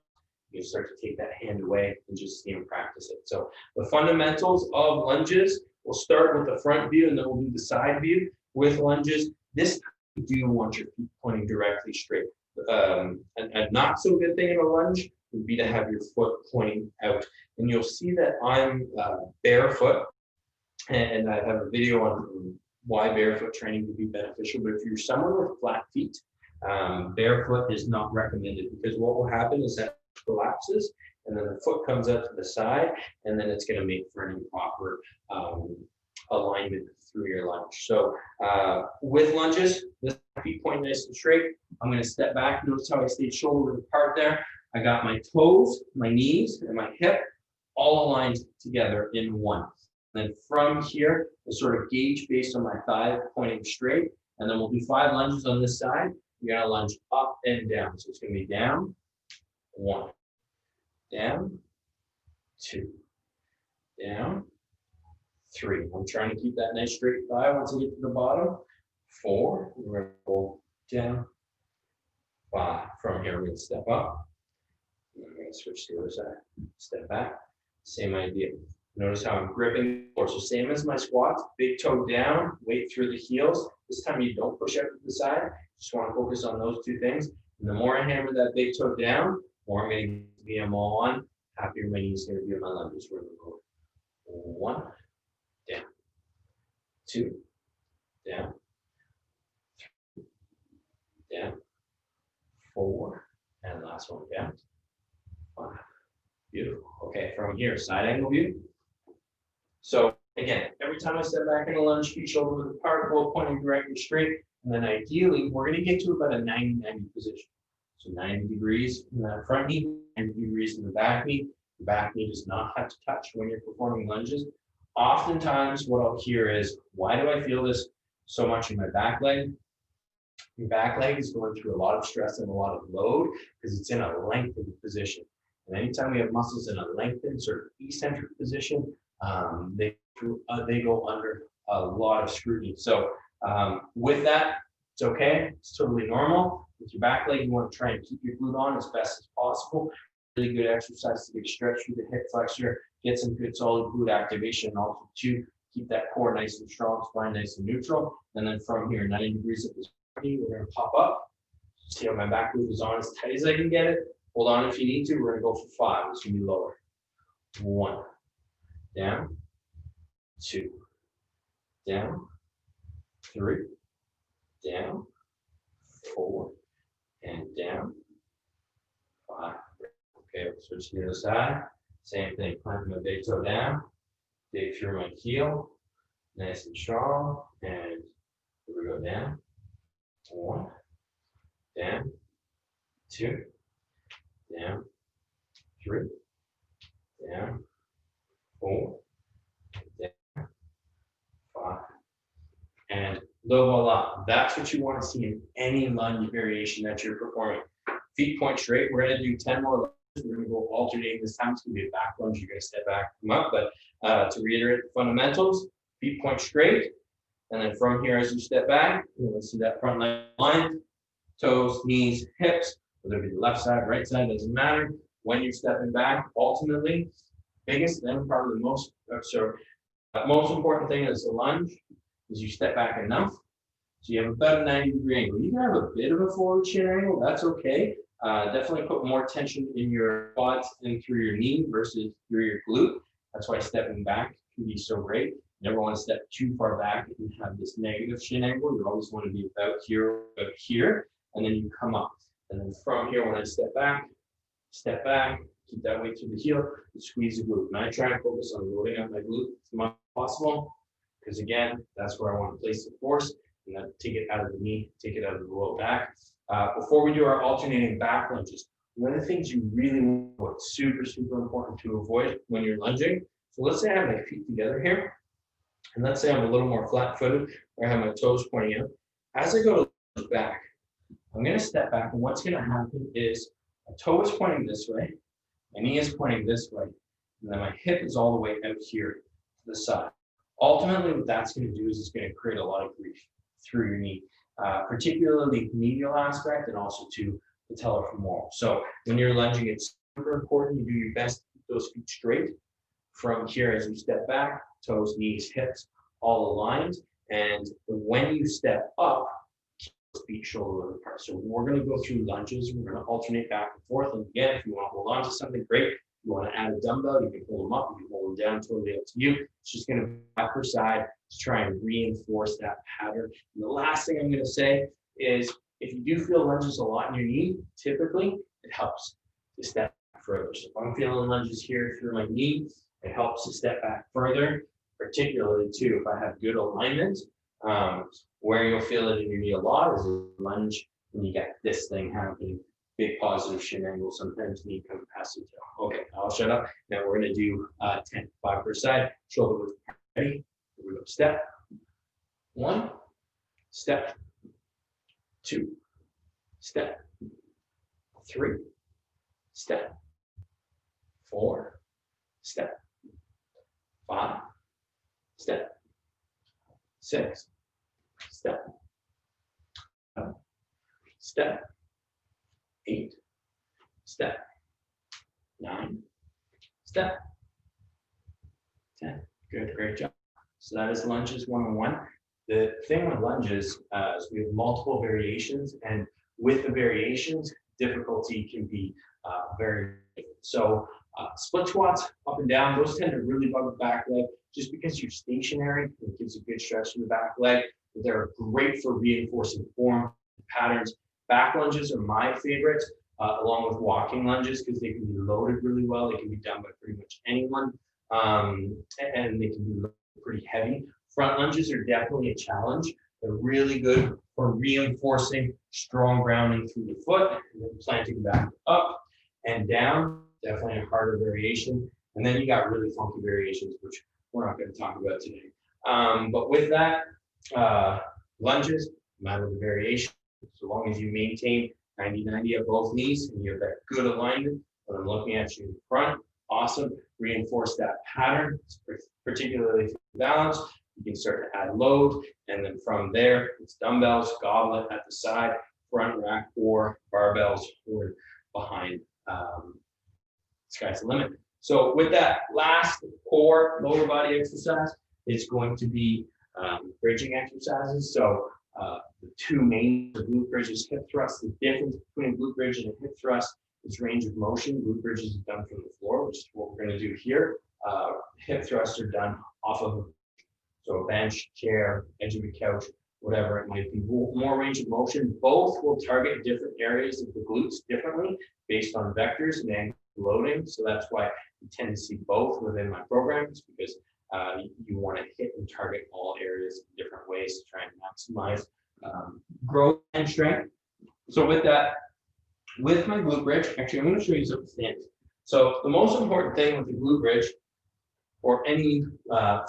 you start to take that hand away and just practice it. So the fundamentals of lunges, we'll start with the front view and then we'll do the side view with lunges. This time you do want your feet pointing directly straight. A not so good thing in a lunge would be to have your foot pointing out. And you'll see that I'm barefoot, and I have a video on why barefoot training would be beneficial. But if you're someone with flat feet, barefoot is not recommended, because what will happen is that collapses and then the foot comes out to the side, and then it's going to make for an improper alignment through your lunge. So with lunges, this feet point nice and straight. I'm going to step back. Notice how I stayed shoulder width apart there. I got my toes, my knees, and my hip all aligned together in one. Then from here, we'll sort of gauge based on my thigh pointing straight, and then we'll do 5 lunges on this side. You're going to lunge up and down. So it's going to be down, 1, down, 2, down, 3. I'm trying to keep that nice straight thigh once I get to the bottom. 4, we're going to go down, 5. From here, we're going to step up. I'm going to switch to the other side, step back, same idea. Notice how I'm gripping the floor. So same as my squats, big toe down, weight through the heels. This time you don't push out to the side. Just want to focus on those two things. And the more I hammer that big toe down, more I'm going to be them all on. Happier my knees going to be on my lunges. We're going to go 1, down, 2, down, 3, down, 4, and last one down, 5. Beautiful. Okay, from here, side angle view. So again, every time I step back in a lunge, feet shoulder width apart, both pointing directly straight, and then ideally, we're going to get to about a 90-90 position. So 90 degrees in the front knee, 90 degrees in the back knee. The back knee does not have to touch when you're performing lunges. Oftentimes, what I'll hear is, why do I feel this so much in my back leg? Your back leg is going through a lot of stress and a lot of load because it's in a lengthened position. And anytime we have muscles in a lengthened sort of eccentric position, they go under a lot of scrutiny. So with that, it's okay. It's totally normal. With your back leg, you want to try and keep your glute on as best as possible. Really good exercise to get stretched through the hip flexor, get some good solid glute activation, and also to keep that core nice and strong, spine nice and neutral. And then from here, 90 degrees at this point, we're going to pop up. See how my back glute is on as tight as I can get it. Hold on if you need to. We're going to go for 5. It's going to be lower. 1, down, 2, down, 3, down, 4, and down, 5. Okay, we'll switch to the other side. Same thing. Plant my big toe down, dig through my heel, nice and strong, and here we go down. 1, down, 2, down, 3, down, 4, down, 5, and voila. That's what you want to see in any lunge variation that you're performing. Feet point straight. We're going to do 10 more lunges. We're going to go alternating this time. It's going to be a back lunge. You're going to step back, come up. But to reiterate the fundamentals, feet point straight, And then from here, as you step back, you will see that front leg line, toes, knees, hips, whether it be the left side, right side, doesn't matter. When you're stepping back, ultimately, biggest and probably the most, most important thing is the lunge, is you step back enough. So you have about a 90-degree angle. You can have a bit of a forward shin angle, that's okay. Definitely put more tension in your quads and through your knee versus through your glute. That's why stepping back can be so great. You never want to step too far back and have this negative shin angle. You always want to be about here, and then you come up. And then from here, when I step back, keep that weight through the heel, and squeeze the glute. And I try and focus on loading up my glute as much as possible, because again, that's where I want to place the force, and then take it out of the knee, take it out of the low back. Before we do our alternating back lunges, one of the things you really want, super important to avoid when you're lunging. So let's say I have my feet together here, and let's say I'm a little more flat-footed, or I have my toes pointing out. As I go to lunge back, I'm going to step back, and what's going to happen is my toe is pointing this way, my knee is pointing this way, and then my hip is all the way out here to the side. Ultimately, what that's going to do is it's going to create a lot of grief through your knee, particularly medial aspect and also to patellofemoral. So when you're lunging, it's super important you do your best to keep those feet straight. From here, as you step back, toes, knees, hips, all aligned. And when you step up, keep those feet shoulder width apart. So we're going to go through lunges. We're going to alternate back and forth. And again, if you want to hold on to something, great. If you want to add a dumbbell, you can hold them up, you can hold them down, totally up to you. It's just going to be back per side to try and reinforce that pattern. And the last thing I'm going to say is, if you do feel lunges a lot in your knee, typically it helps to step back further. So if I'm feeling lunges here through my knee, it helps to step back further, particularly too if I have good alignment. Where you'll feel it in your knee a lot is a lunge when you get this thing happening. Big positive shin angle, sometimes knee comes past the toe. Okay, I'll shut up. Now we're going to do 10, 5 per side, shoulder width. Ready? Here we go. Step 1, step 2, step 3, step 4, step 5, step 6, step 7, step 8, step 9, step 10. Good, great job. So that is lunges 101. The thing with lunges is we have multiple variations, and with the variations, difficulty can be very different. So split squats up and down, those tend to really bug the back leg just because you're stationary. It gives a good stretch to the back leg. But they're great for reinforcing form patterns. Back lunges are my favorite, along with walking lunges, because they can be loaded really well. They can be done by pretty much anyone, and they can be pretty heavy. Front lunges are definitely a challenge. They're really good for reinforcing strong grounding through the foot, and then planting back up and down. Definitely a harder variation. And then you got really funky variations, which we're not going to talk about today. But with that, lunges, no matter the variation, so long as you maintain 90-90 at both knees and you have that good alignment, when I'm looking at you in front, awesome. Reinforce that pattern, particularly for balance. You can start to add load, and then from there, it's dumbbells, goblet at the side, front rack, or barbells or behind. Sky's the limit. So with that last core lower body exercise, it's going to be bridging exercises. So the two main glute bridges, hip thrust. The difference between glute bridge and a hip thrust is range of motion. Glute bridges is done from the floor, which is what we're going to do here. Hip thrusts are done off of a bench, chair, edge of a couch, whatever it might be. More range of motion. Both will target different areas of the glutes differently based on vectors and loading. So that's why you tend to see both within my programs, because you want to hit and target all areas in different ways to try and maximize growth and strength. So with that, with my glute bridge, actually I'm going to show you some things. So the most important thing with the glute bridge or any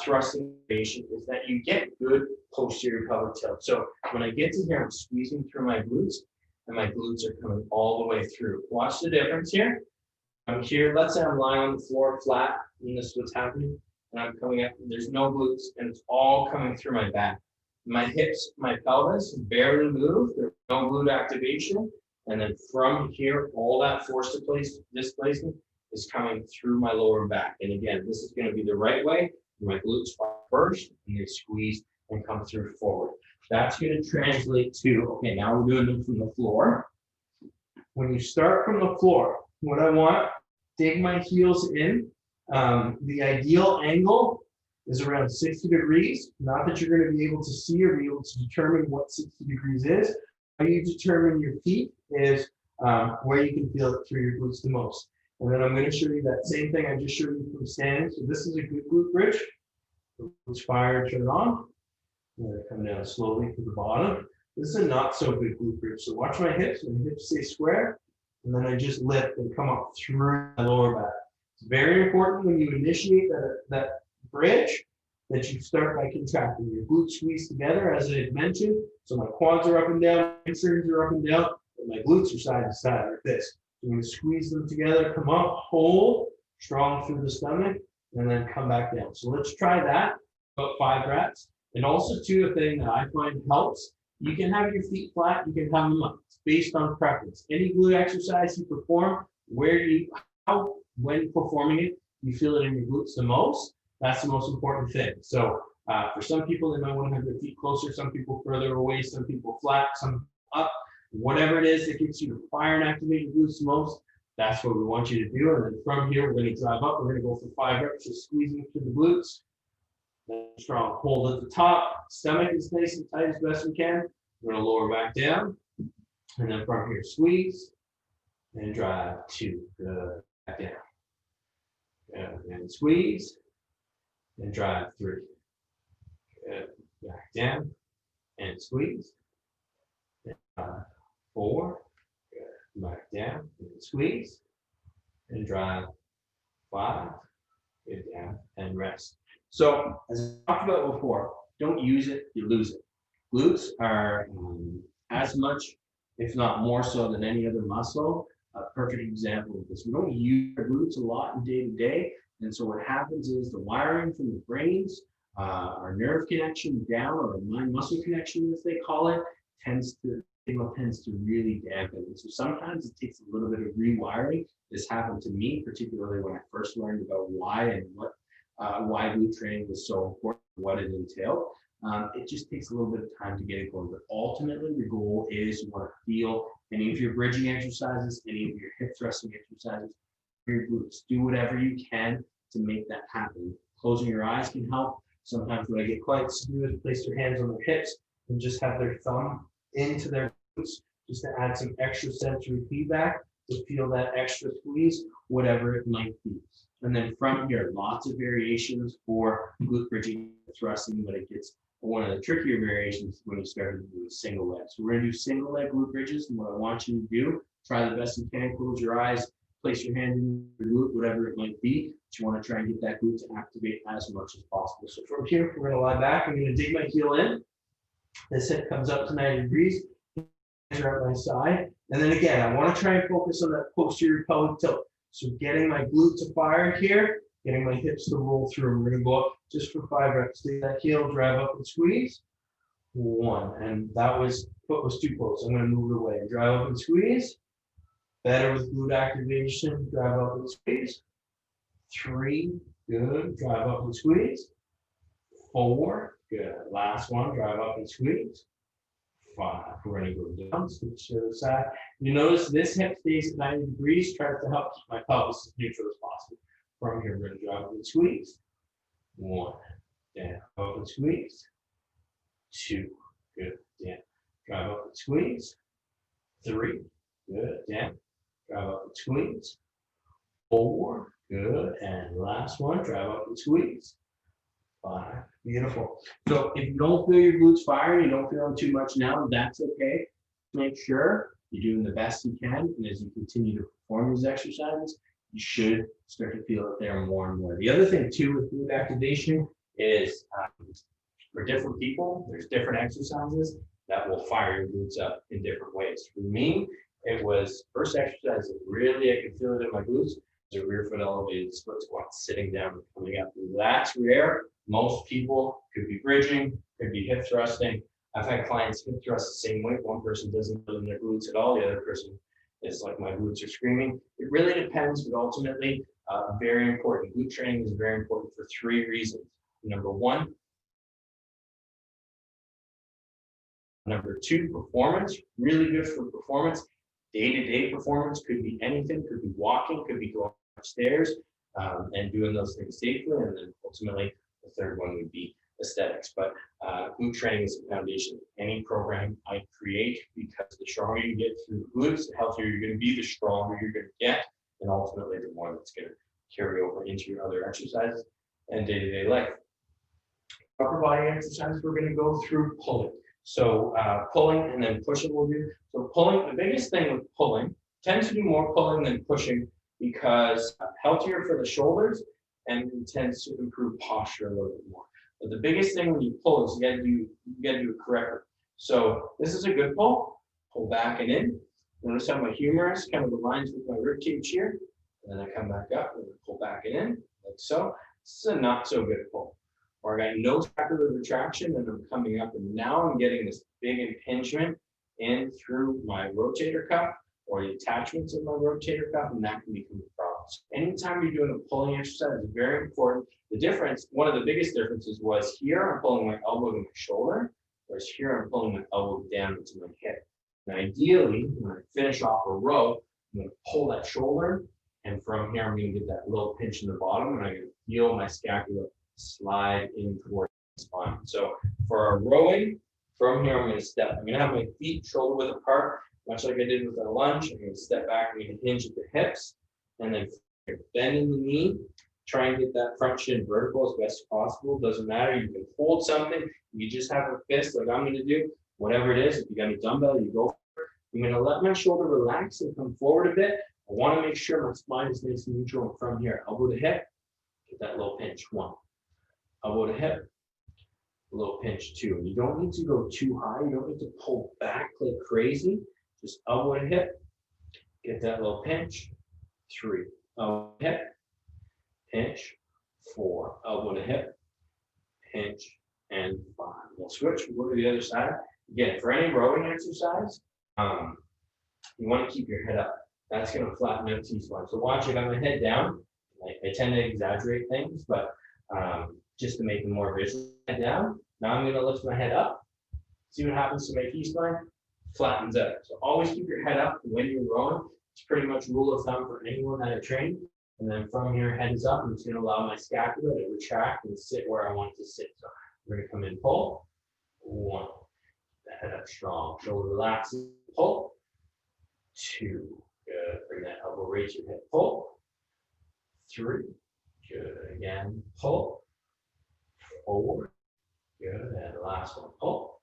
thrusting variation is that you get good posterior pelvic tilt. So when I get to here, I'm squeezing through my glutes, and my glutes are coming all the way through. Watch the difference here. I'm here, let's say I'm lying on the floor flat, and this is what's happening, and I'm coming up, and there's no glutes, and it's all coming through my back. My hips, my pelvis barely move. There's no glute activation. And then from here, all that force displacement is coming through my lower back. And again, this is going to be the right way. My glutes fire first, and they squeeze and come through forward. That's going to translate to, okay, now we're doing them from the floor. When you start from the floor, what I want, dig my heels in. The ideal angle is around 60 degrees. Not that you're going to be able to see or be able to determine what 60 degrees is. How you determine your feet is where you can feel it through your glutes the most. And then I'm going to show you that same thing I just showed you from standing. So this is a good glute bridge. Glutes fire, turn it on. I'm going to come down slowly to the bottom. This is a not so good glute bridge. So watch my hips stay square. And then I just lift and come up through my lower back. It's very important when you initiate that bridge that you start by contracting. Your glutes squeeze together, as I mentioned. So my quads are up and down, my hamstrings are up and down, and my glutes are side to side like this. So I'm going to squeeze them together, come up, hold, strong through the stomach, and then come back down. So let's try that, about 5 reps. And also too, a thing that I find helps, you can have your feet flat, you can have them up. It's based on preference. Any glute exercise you perform, when performing it, you feel it in your glutes the most. That's the most important thing. So for some people, they might want to have their feet closer, some people further away, some people flat, some up. Whatever it is that gets you to fire and activate your glutes the most, that's what we want you to do. And then from here, we're going to drive up. We're going to go for 5 reps, just squeezing through the glutes. Strong hold at the top. Stomach is nice and tight as best we can. We're going to lower back down. And then from here, squeeze and drive 2. Good. Back down. Good. And squeeze and drive 3. Good. Back down and squeeze. And 4. Good. Back down and squeeze and drive 5. Good. Down and rest. So as I talked about before, don't use it, you lose it. Glutes are as much, if not more so than any other muscle. A perfect example of this. We don't use our glutes a lot in day to day. And so what happens is the wiring from the brains, our nerve connection down, or mind muscle connection as they call it, tends to really dampen. And so sometimes it takes a little bit of rewiring. This happened to me, particularly when I first learned about why and why glute training was so important, what it entailed. It just takes a little bit of time to get it going. But ultimately, the goal is you want to feel any of your bridging exercises, any of your hip thrusting exercises, your glutes. Do whatever you can to make that happen. Closing your eyes can help. Sometimes when I get quiet, do is place your hands on their hips and just have their thumb into their glutes, just to add some extra sensory feedback to feel that extra squeeze, whatever it might be. And then from here, lots of variations for glute bridging, thrusting, but it gets one of the trickier variations when you start doing single leg. So we're going to do single leg glute bridges. And what I want you to do, try the best you can, close your eyes, place your hand in your glute, whatever it might be. But you want to try and get that glute to activate as much as possible. So from here, we're going to lie back. I'm going to dig my heel in. This hip comes up to 90 degrees. Hands are at my side. And then again, I want to try and focus on that posterior pelvic tilt. So getting my glute to fire here, getting my hips to roll through. We're going to go up just for 5 reps. Take that heel, drive up and squeeze. 1. And that foot was too close. I'm going to move it away. Drive up and squeeze. Better with glute activation. Drive up and squeeze. 3. Good. Drive up and squeeze. 4. Good. Last one. Drive up and squeeze. 5. We're going to go down, switch to the side. You notice this hip stays at 90 degrees, tries to help keep my pelvis as neutral as possible. From here, we're going to drive up and squeeze. 1. Down, up and squeeze. 2. Good. Down. Drive up and squeeze. 3. Good. Down. Drive up and squeeze. 4. Good. And last one, drive up and squeeze. 5. Beautiful. So if you don't feel your glutes firing, you don't feel them too much now, that's okay. Make sure you're doing the best you can. And as you continue to perform these exercises, you should start to feel it there more and more. The other thing too with glute activation is for different people, there's different exercises that will fire your glutes up in different ways. For me, it was first exercise that really I could feel it in my glutes. A rear foot elevated split squat, sitting down and coming up. That's rare, Most people could be bridging, could be hip thrusting. I've had clients hip thrust the same way. One person doesn't feel in their glutes at all. The other person is like, my glutes are screaming. It really depends, but ultimately, very important. Glute training is very important for 3 reasons. Number 1, number 2, performance, really good for performance. Day-to-day performance could be anything, could be walking, could be going upstairs and doing those things safely. And then ultimately, the third one would be aesthetics. But glute training is the foundation of any program I create, because the stronger you get through the glutes, the healthier you're going to be, the stronger you're going to get, and ultimately the more that's going to carry over into your other exercises and day-to-day life. Upper body exercise, we're going to go through pulling. So pulling and then pushing we'll do. So pulling, the biggest thing with pulling, tends to do more pulling than pushing, because healthier for the shoulders and it tends to improve posture a little bit more. But the biggest thing when you pull is you gotta do it correctly. So this is a good pull back and in. Notice how my humerus kind of aligns with my rib cage here. And then I come back up and pull back and in, like so. This is a not so good pull. Or I got no sacral retraction and I'm coming up, and now I'm getting this big impingement in through my rotator cuff or the attachments of my rotator cuff, and that can become a problem. So anytime you're doing a pulling exercise, it's very important. The difference, one of the biggest differences was here I'm pulling my elbow to my shoulder, whereas here I'm pulling my elbow down into my hip. And ideally, when I finish off a row, I'm going to pull that shoulder, and from here I'm going to get that little pinch in the bottom, and I'm going to feel my scapula slide in towards the spine. So for our rowing, from here I'm going to step. I'm going to have my feet shoulder width apart, much like I did with our lunge. I'm going to step back, I'm going to hinge at the hips, and then bend in the knee. Try and get that front shin vertical as best as possible. Doesn't matter. You can hold something. You just have a fist like I'm going to do. Whatever it is, if you got a dumbbell, you go for it. I'm going to let my shoulder relax and come forward a bit. I want to make sure my spine is nice and neutral from here. Elbow to hip, get that little pinch. 1. Elbow to hip, a little pinch. 2. And you don't need to go too high. You don't need to pull back like crazy. Just elbow to hip, get that little pinch. 3. Elbow to hip, pinch. 4. Elbow to hip, pinch, and 5. We'll switch. We'll go to the other side. Again, for any rowing exercise, you want to keep your head up. That's going to flatten out T-spine. So watch, I got my head down. I tend to exaggerate things, but just to make them more visual. Head down. Now I'm going to lift my head up. See what happens to my T-spine? Flattens out. So always keep your head up when you're rowing. It's pretty much rule of thumb for anyone that I train. And then from here, head is up. I'm just going to allow my scapula to retract and sit where I want it to sit. So we're going to come in, pull. 1. The head up strong. Shoulder relaxes. Pull. 2. Good. Bring that elbow right to your head. Pull. 3. Good. Again. Pull. 4. Good. And last one. Pull.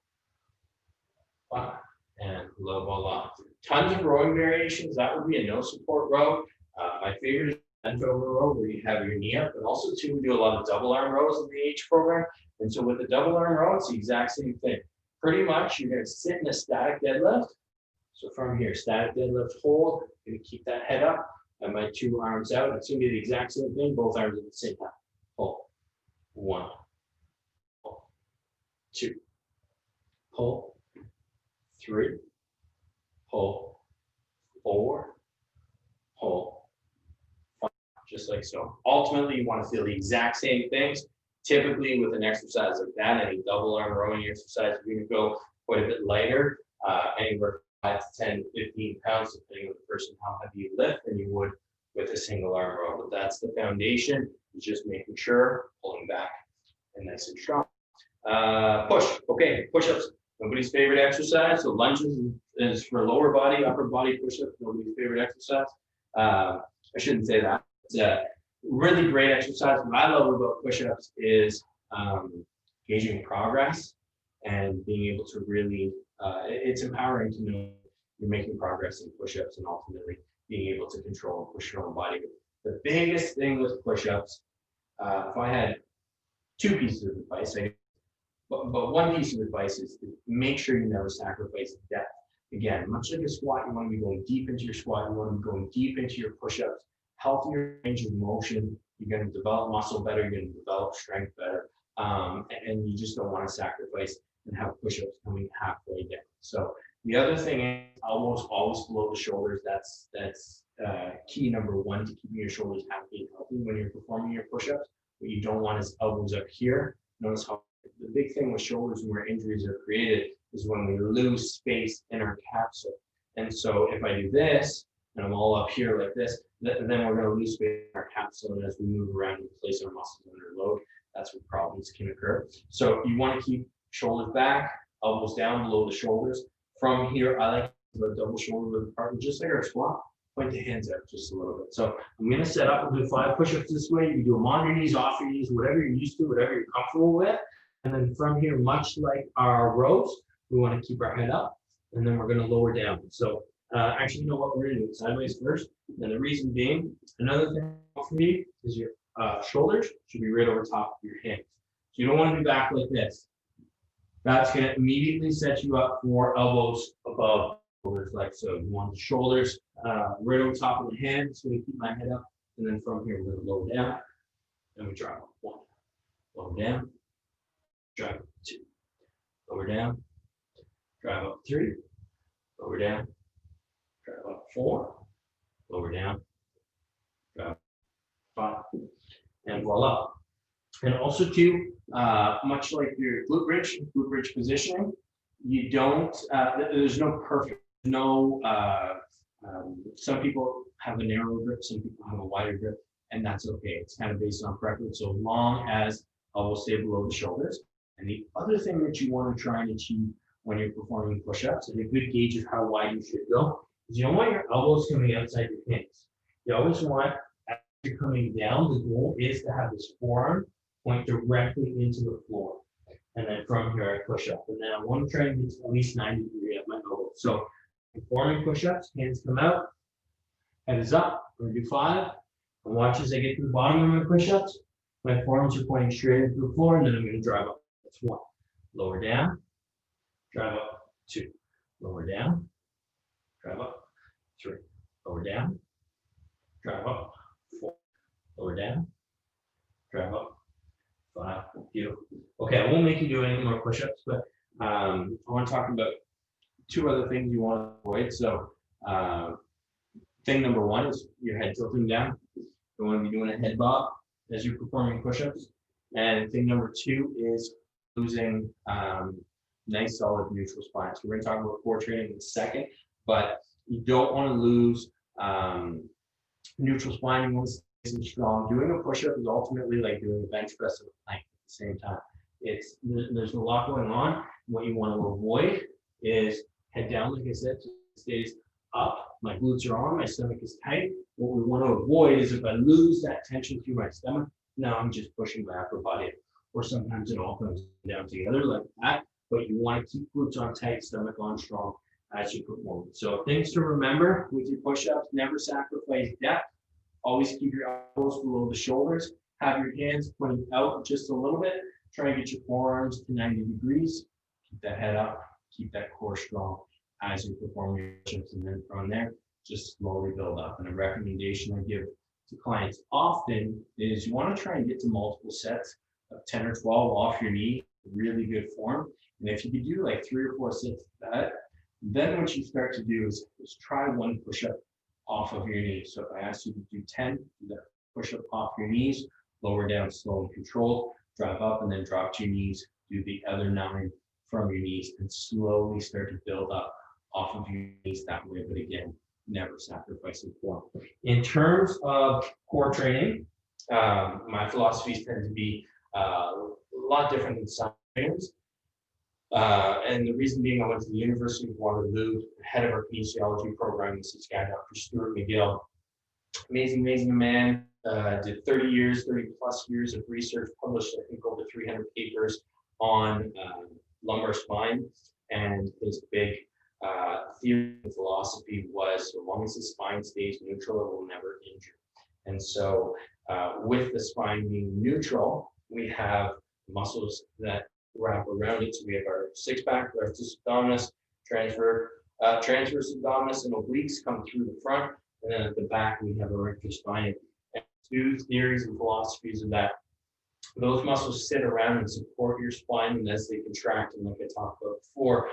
5. And low ball lock. Tons of rowing variations. That would be a no support row. My favorite is bent over row, where you have your knee up, but also too, we do a lot of double arm rows in the H program. And so with the double arm row, it's the exact same thing. Pretty much, you're going to sit in a static deadlift. So from here, static deadlift, hold. Going to keep that head up, and my 2 arms out. It's going to be the exact same thing. Both arms at the same time. Pull. 1. Pull. 2. Pull. 3. Pull. 4. Pull. 5. Just like so. Ultimately, you want to feel the exact same things. Typically, with an exercise like that, any double arm rowing exercise, you're going to go quite a bit lighter, anywhere 5 to 10 to 15 pounds, depending on the person how heavy you lift, than you would with a single arm row. But that's the foundation. Is just making sure pulling back and nice and strong. Push. Okay, push-ups. Nobody's favorite exercise. So lunges is for lower body, upper body push-ups. Nobody's favorite exercise. I shouldn't say that. It's a really great exercise. What I love about push-ups is gauging progress and being able to really, it's empowering to know you're making progress in push-ups and ultimately being able to control and push your own body. The biggest thing with push-ups, if I had 2 pieces of advice, but one piece of advice is to make sure you never sacrifice depth. Again, much like a squat, you want to be going deep into your squat, you want to be going deep into your push-ups, healthier range of motion, you're going to develop muscle better, you're going to develop strength better. and you just don't want to sacrifice and have push-ups coming halfway down. So the other thing is elbows always below the shoulders. That's key number one to keeping your shoulders happy and healthy when you're performing your push-ups. What you don't want is elbows up here. Notice how the big thing with shoulders and where injuries are created is when we lose space in our capsule. And so if I do this, and I'm all up here like this, then we're going to lose space in our capsule. And as we move around and place our muscles under load, that's where problems can occur. So you want to keep shoulders back, elbows down below the shoulders. From here, I like the double shoulder width apart, just like our squat. Point the hands out just a little bit. So I'm going to set up. We'll do 5 push-ups this way. You can do them on your knees, off your knees, whatever you're used to, whatever you're comfortable with. And then from here, much like our rows, we want to keep our head up, and then we're going to lower down. So actually, you know what, we're going to do it sideways first. And the reason being, another thing for me is your shoulders should be right over top of your hands. So you don't want to be back like this. That's going to immediately set you up for elbows above shoulders, like so. You want the shoulders right over top of the hands, so we keep my head up. And then from here, we're going to lower down, and we drive up 1, lower down, drive up 2, lower down, drive up 3, lower down, drive up 4, lower down, drive up 5, and voila. And also too, much like your glute bridge positioning, you don't, there's no perfect, some people have a narrower grip, some people have a wider grip, and that's okay. It's kind of based on preference, so long as elbows stay below the shoulders. And the other thing that you want to try and achieve when you're performing push-ups, and a good gauge of how wide you should go, is you don't want your elbows coming outside your hands. You always want, as you're coming down, the goal is to have this forearm point directly into the floor. And then from here, I push up. And then I want to try and get to at least 90 degrees at my elbow. So performing push-ups, hands come out, head is up. We're going to do 5. And watch as I get to the bottom of my push-ups. My forearms are pointing straight into the floor, and then I'm going to drive up. That's 1. Lower down, drive up 2. Lower down, drive up 3. Lower down, drive up 4. Lower down, drive up 5. Beautiful. Okay, I won't make you do any more push-ups, but I want to talk about 2 other things you want to avoid. So thing number 1 is your head tilting down. You want to be doing a head bob as you're performing push-ups. And thing number 2 is losing nice solid neutral spine. So we're going to talk about core training in a second, but you don't want to lose neutral spine. You want to stay strong. Doing a push-up is ultimately like doing a bench press and a plank at the same time. There's a lot going on. What you want to avoid is head down, like I said, so it stays up. My glutes are on, my stomach is tight. What we want to avoid is if I lose that tension through my stomach, now I'm just pushing my upper body up. Or sometimes it all comes down together like that. But you want to keep glutes on tight, stomach on strong as you perform. So things to remember with your push-ups: never sacrifice depth. Always keep your elbows below the shoulders. Have your hands pointing out just a little bit. Try and get your forearms to 90 degrees. Keep that head up. Keep that core strong as you perform your push-ups. And then from there, just slowly build up. And a recommendation I give to clients often is you want to try and get to multiple sets of 10 or 12 off your knee, really good form. And if you could do like 3 or 4 sets of that, then what you start to do is try 1 push-up off of your knees. So if I ask you to do 10, do that push-up off your knees, lower down, slow and controlled, drive up and then drop to your knees, do the other 9 from your knees, and slowly start to build up off of your knees that way. But again, never sacrificing form. In terms of core training, my philosophies tend to be a lot different than some trainers. And the reason being, I went to the University of Waterloo, head of our kinesiology program. This is a guy, Dr. Stuart McGill. Amazing man. Did 30 plus years of research, published, I think, over 300 papers on lumbar spine. And his big theory and philosophy was, so long as the spine stays neutral, it will never injure. And so with the spine being neutral, we have muscles that wrap around it. So we have our 6-pack, rectus abdominis, transverse abdominis, and obliques come through the front. And then at the back, we have our rectus spine. And 2 theories and philosophies of that Those muscles sit around and support your spine, and as they contract, and like I talked about before,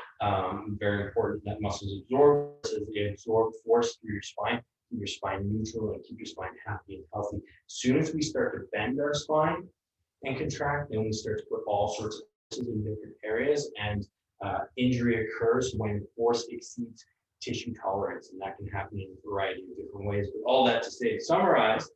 very important that muscles absorb, as they absorb force through keep your spine neutral and keep your spine happy and healthy. As soon as we start to bend our spine and contract, then we start to put all sorts of forces in different areas, and injury occurs when force exceeds tissue tolerance, and that can happen in a variety of different ways. But all that to say, to summarize,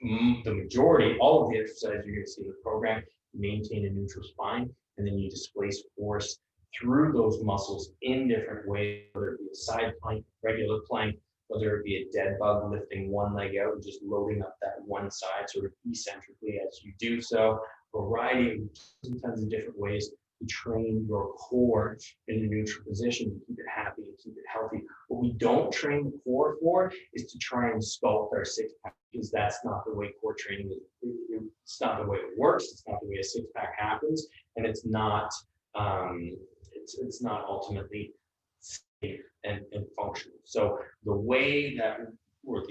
the majority, all of the exercises you're going to see in the program, maintain a neutral spine, and then you displace force through those muscles in different ways, whether it be a side plank, regular plank, whether it be a dead bug, lifting one leg out and just loading up that one side sort of eccentrically as you do so. A variety of tons of different ways to train your core in a neutral position to keep it happy and keep it healthy. What we don't train the core for is to try and sculpt our six pack, because that's not the way core training is. It's not the way it works. It's not the way a six pack happens, and it's not ultimately safe and functional. So the way that, or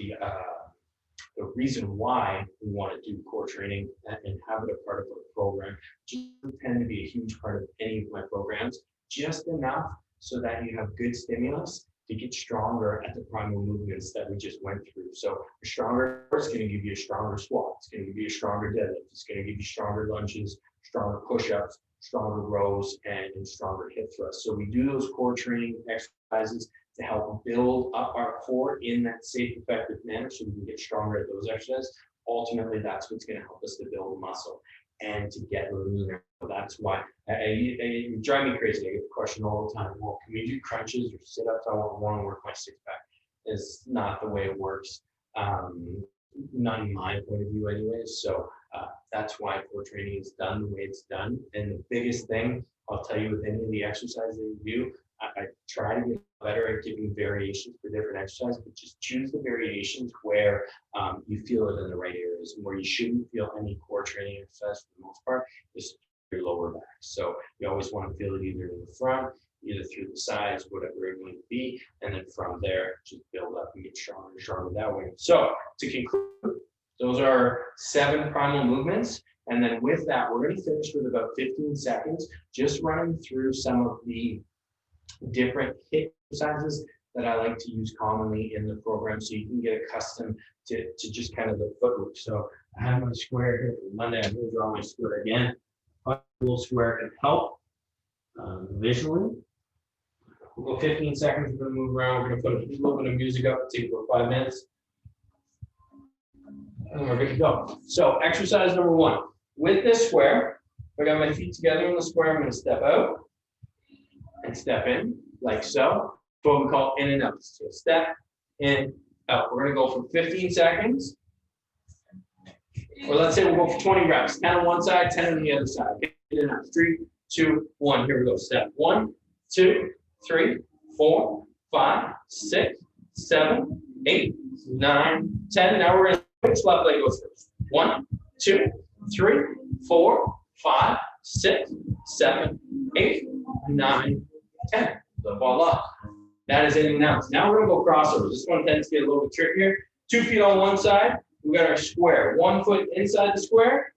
the reason why we want to do core training and have it a part of our program, just tend to be a huge part of any of my programs, just enough so that you have good stimulus to get stronger at the primal movements that we just went through. So a stronger core is going to give you a stronger squat. It's going to give you a stronger deadlift. It's going to give you stronger lunges, stronger push-ups, stronger rows, and stronger hip thrusts. So we do those core training exercises to help build up our core in that safe, effective manner so we can get stronger at those exercises. Ultimately, that's what's going to help us to build muscle and to get leaner. So that's why you drive me crazy. I get the question all the time, well, can we do crunches or sit-ups? I want to work my six-pack. It's not the way it works, not in my point of view anyways. So that's why core training is done the way it's done. And the biggest thing I'll tell you with any of the exercises that you do, I try to get better at giving variations for different exercises, but just choose the variations where you feel it in the right areas, and where you shouldn't feel any core training exercise for the most part is your lower back. So you always want to feel it either in the front, either through the sides, whatever it might be, and then from there, just build up and get stronger and stronger that way. So to conclude, those are 7 primal movements. And then with that, we're going to finish with about 15 seconds, just running through some of the different hip exercises that I like to use commonly in the program, so you can get accustomed to just kind of the footwork. So I have my square here for Monday. I'm going to draw my square again. A little square can help visually. We'll go 15 seconds. We're going to move around. We're going to put a little bit of music up. Take about 5 minutes. And we're good to go. So exercise number 1. With this square, I got my feet together in the square. I'm going to step out and step in like so. It's what we call in and out. So step in, out. We're going to go for 15 seconds. Or let's say we'll go for 20 reps. 10 on one side, 10 on the other side. In and out. 3, 2, 1. Here we go. Step 1, 2, 3, 4, 5, 6, 7, 8, 9, 10. Now we're going to switch. Left leg goes first. 1, 2, 3, 4, 5, 6, 7, 8, 9, 10. So voila. That is in and out. Now we're going to go crossovers. This one tends to get a little bit trickier. 2 feet on one side. We got our square. 1 foot inside the square.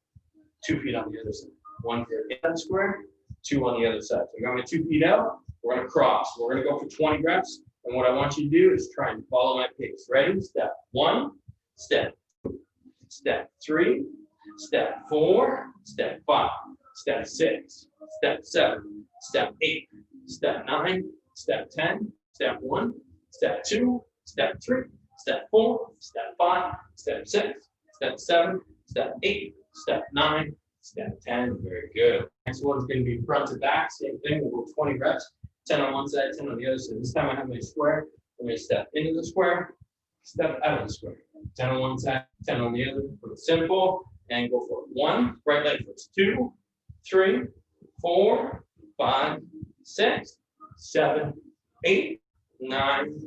2 feet on the other side. 1 foot inside the square. 2 on the other side. So I got my 2 feet out. We're going to cross. We're going to go for 20 reps. And what I want you to do is try and follow my pace. Ready? Step 1. Step 2. Step 3. Step 4. Step 5. Step 6. Step 7. Step 8. Step 9. Step 10. Step 1. Step 2. Step 3. Step 4. Step 5. Step 6. Step 7. Step 8. Step 9. Step 10. Very good. Next one's going to be front to back. Same thing. We'll go 20 reps. 10 on one side, 10 on the other side. This time I have my square. I'm going to step into the square, step out of the square. 10 on one side, 10 on the other. Put it simple and go for it. 1, right leg first. 2, 3, 4, 5, 6, 7, 8, 9,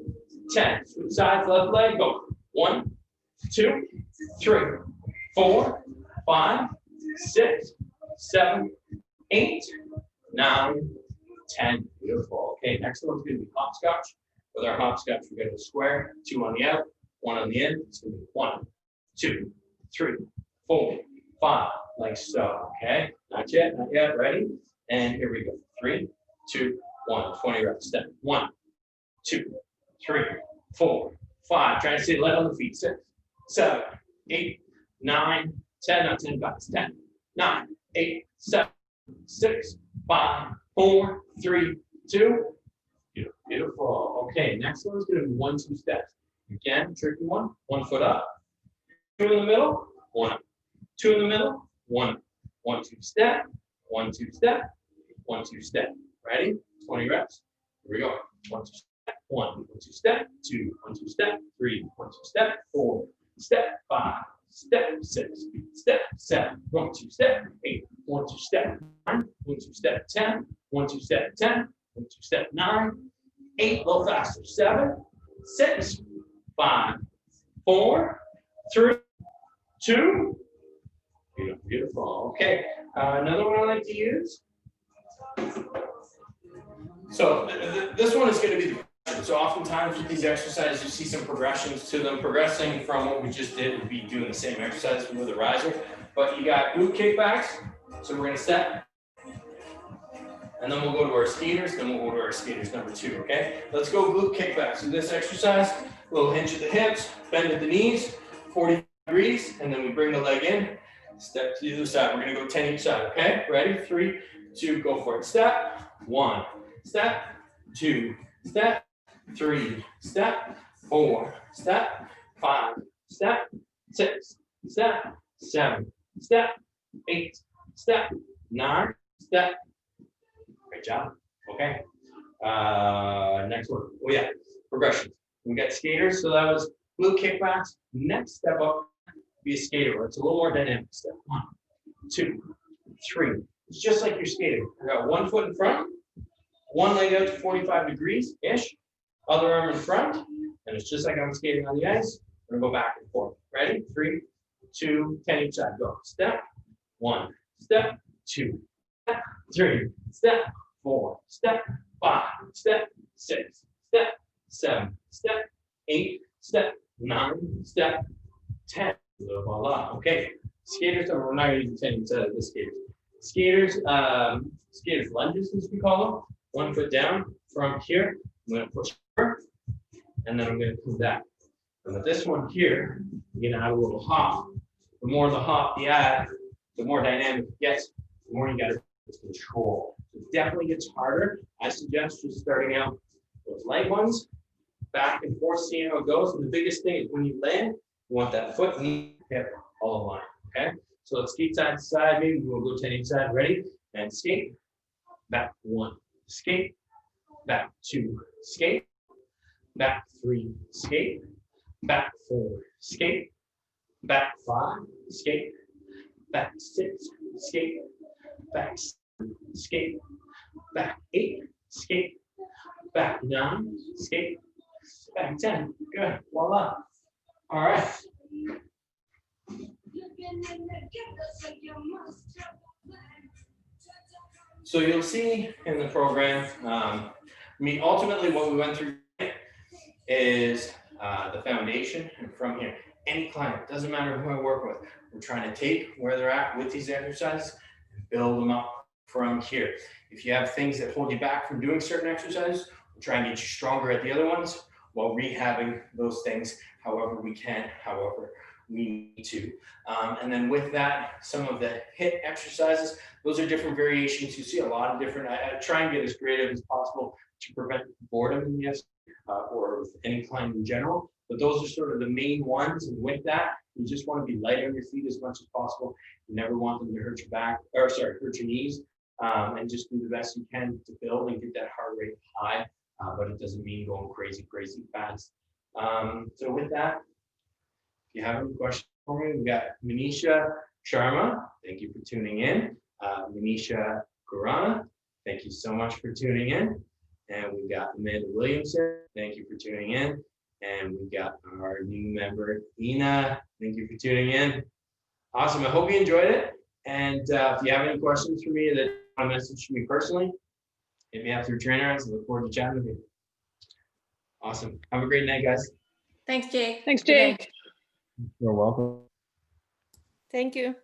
10. Switch sides, left leg, go. 1, 2, 3, 4, 5, 6, 7, 8, 9, 10. Beautiful. Okay, next one's going to be hopscotch. With our hopscotch, we're going to square, 2 on the out, 1 on the in. It's going to be 1, 2, 3, 4, 5, like so, okay? Not yet, not yet, ready? And here we go, 3, 2, 1, 20 reps, step, 1, 2, 3, 4, 5, try to stay light on the feet, 6, 7, 8, 9, 10, not 10, 5, 10, 9, 8, 7, 6, 5, 4, 3, 2, beautiful, okay, next one is gonna be 1, 2 steps. Again, tricky one foot up, 2 in the middle, 1 up, 2 in the middle, 1 up, 1, 2 step, 1, 2 step, 1, 2 step. Ready? 20 reps. Here we go. 1, 2 step, 1, 2 step, 2, 1, 2 step, 3, 1, 2 step, 4, step, 5, step, 6, step, 7, 1, 2 step, 8, 1, 2 step, 9, 1, 2 step, 10, 1, 2 step, 10, 1, 2 step, 9, 8, a little faster, 7, 6, 5, 4, 3, 2. Beautiful. Okay. Another one I like to use. So this one is going to be the progression. So oftentimes with these exercises, you see some progressions to them. Progressing from what we just did would be doing the same exercise with a riser. But you got glute kickbacks. So we're going to step. And then we'll go to our skaters. Then we'll go to our skaters number 2. Okay. Let's go glute kickbacks. So this exercise, a little hinge at the hips, bend at the knees, 40 degrees, and then we bring the leg in. Step to the other side. We're going to go 10 each side. Okay. Ready? 3, 2, go for it. Step. 1. Step, 2, step, 3, step, 4, step, 5, step, 6, step, 7, step, 8, step, 9, step. Great job. Okay. Next one. Oh yeah, progressions. We got skaters, so that was glute kickbacks. Next step up, be a skater. It's a little more dynamic. Step 1, 2, 3. It's just like you're skating. I got 1 foot in front. One leg out to 45 degrees-ish, other arm in front, and it's just like I'm skating on the ice. We're gonna go back and forth. Ready? 3, 2, 10 each side. Go. Step, 1, step, 2, step, 3, step, 4, step, 5, step, 6, step, 7, step, 8, step, 9, step, 10. Voila. Okay. Skaters, we're not gonna use 10 each side of the skaters. Skaters lunges, as we call them. 1 foot down from here. I'm going to push over, and then I'm going to come back. And with this one here, you're going to add a little hop. The more the hop you add, the more dynamic it gets, the more you got to control. It definitely gets harder. I suggest just starting out with light ones, back and forth, seeing how it goes. And the biggest thing is when you land, you want that foot, knee, hip all aligned. Okay? So let's skate side to side. Maybe we'll go 10 each side. Ready? And skate. Back 1. Skate, back 2, skate, back 3, skate, back 4, skate, back 5, skate, back 6, skate, back 7, skate, back 8, skate, back 9, skate, back 10. Good. Voila. All right. So you'll see in the program, ultimately what we went through is the foundation, and from here, any client, doesn't matter who I work with, we're trying to take where they're at with these exercises and build them up from here. If you have things that hold you back from doing certain exercises, we'll try and get you stronger at the other ones while rehabbing those things however we can, however we need to. And then with that, some of the HIIT exercises, those are different variations. You see a lot of different, I try and get as creative as possible to prevent boredom in the FC or with any client in general. But those are sort of the main ones. And with that, you just want to be light on your feet as much as possible. You never want them to hurt your back, or sorry, hurt your knees. And just do the best you can to build and get that heart rate high. But it doesn't mean going crazy fast. So with that, if you have any questions for me, we got Manisha Sharma. Thank you for tuning in. Manisha Kurana, thank you so much for tuning in. And we've got Amanda Williamson. Thank you for tuning in. And we've got our new member, Ina. Thank you for tuning in. Awesome. I hope you enjoyed it. And if you have any questions for me that you want to message me personally, hit me up through trainers. I look forward to chatting with you. Awesome. Have a great night, guys. Thanks, Jake. Thanks, Jake. You're welcome. Thank you.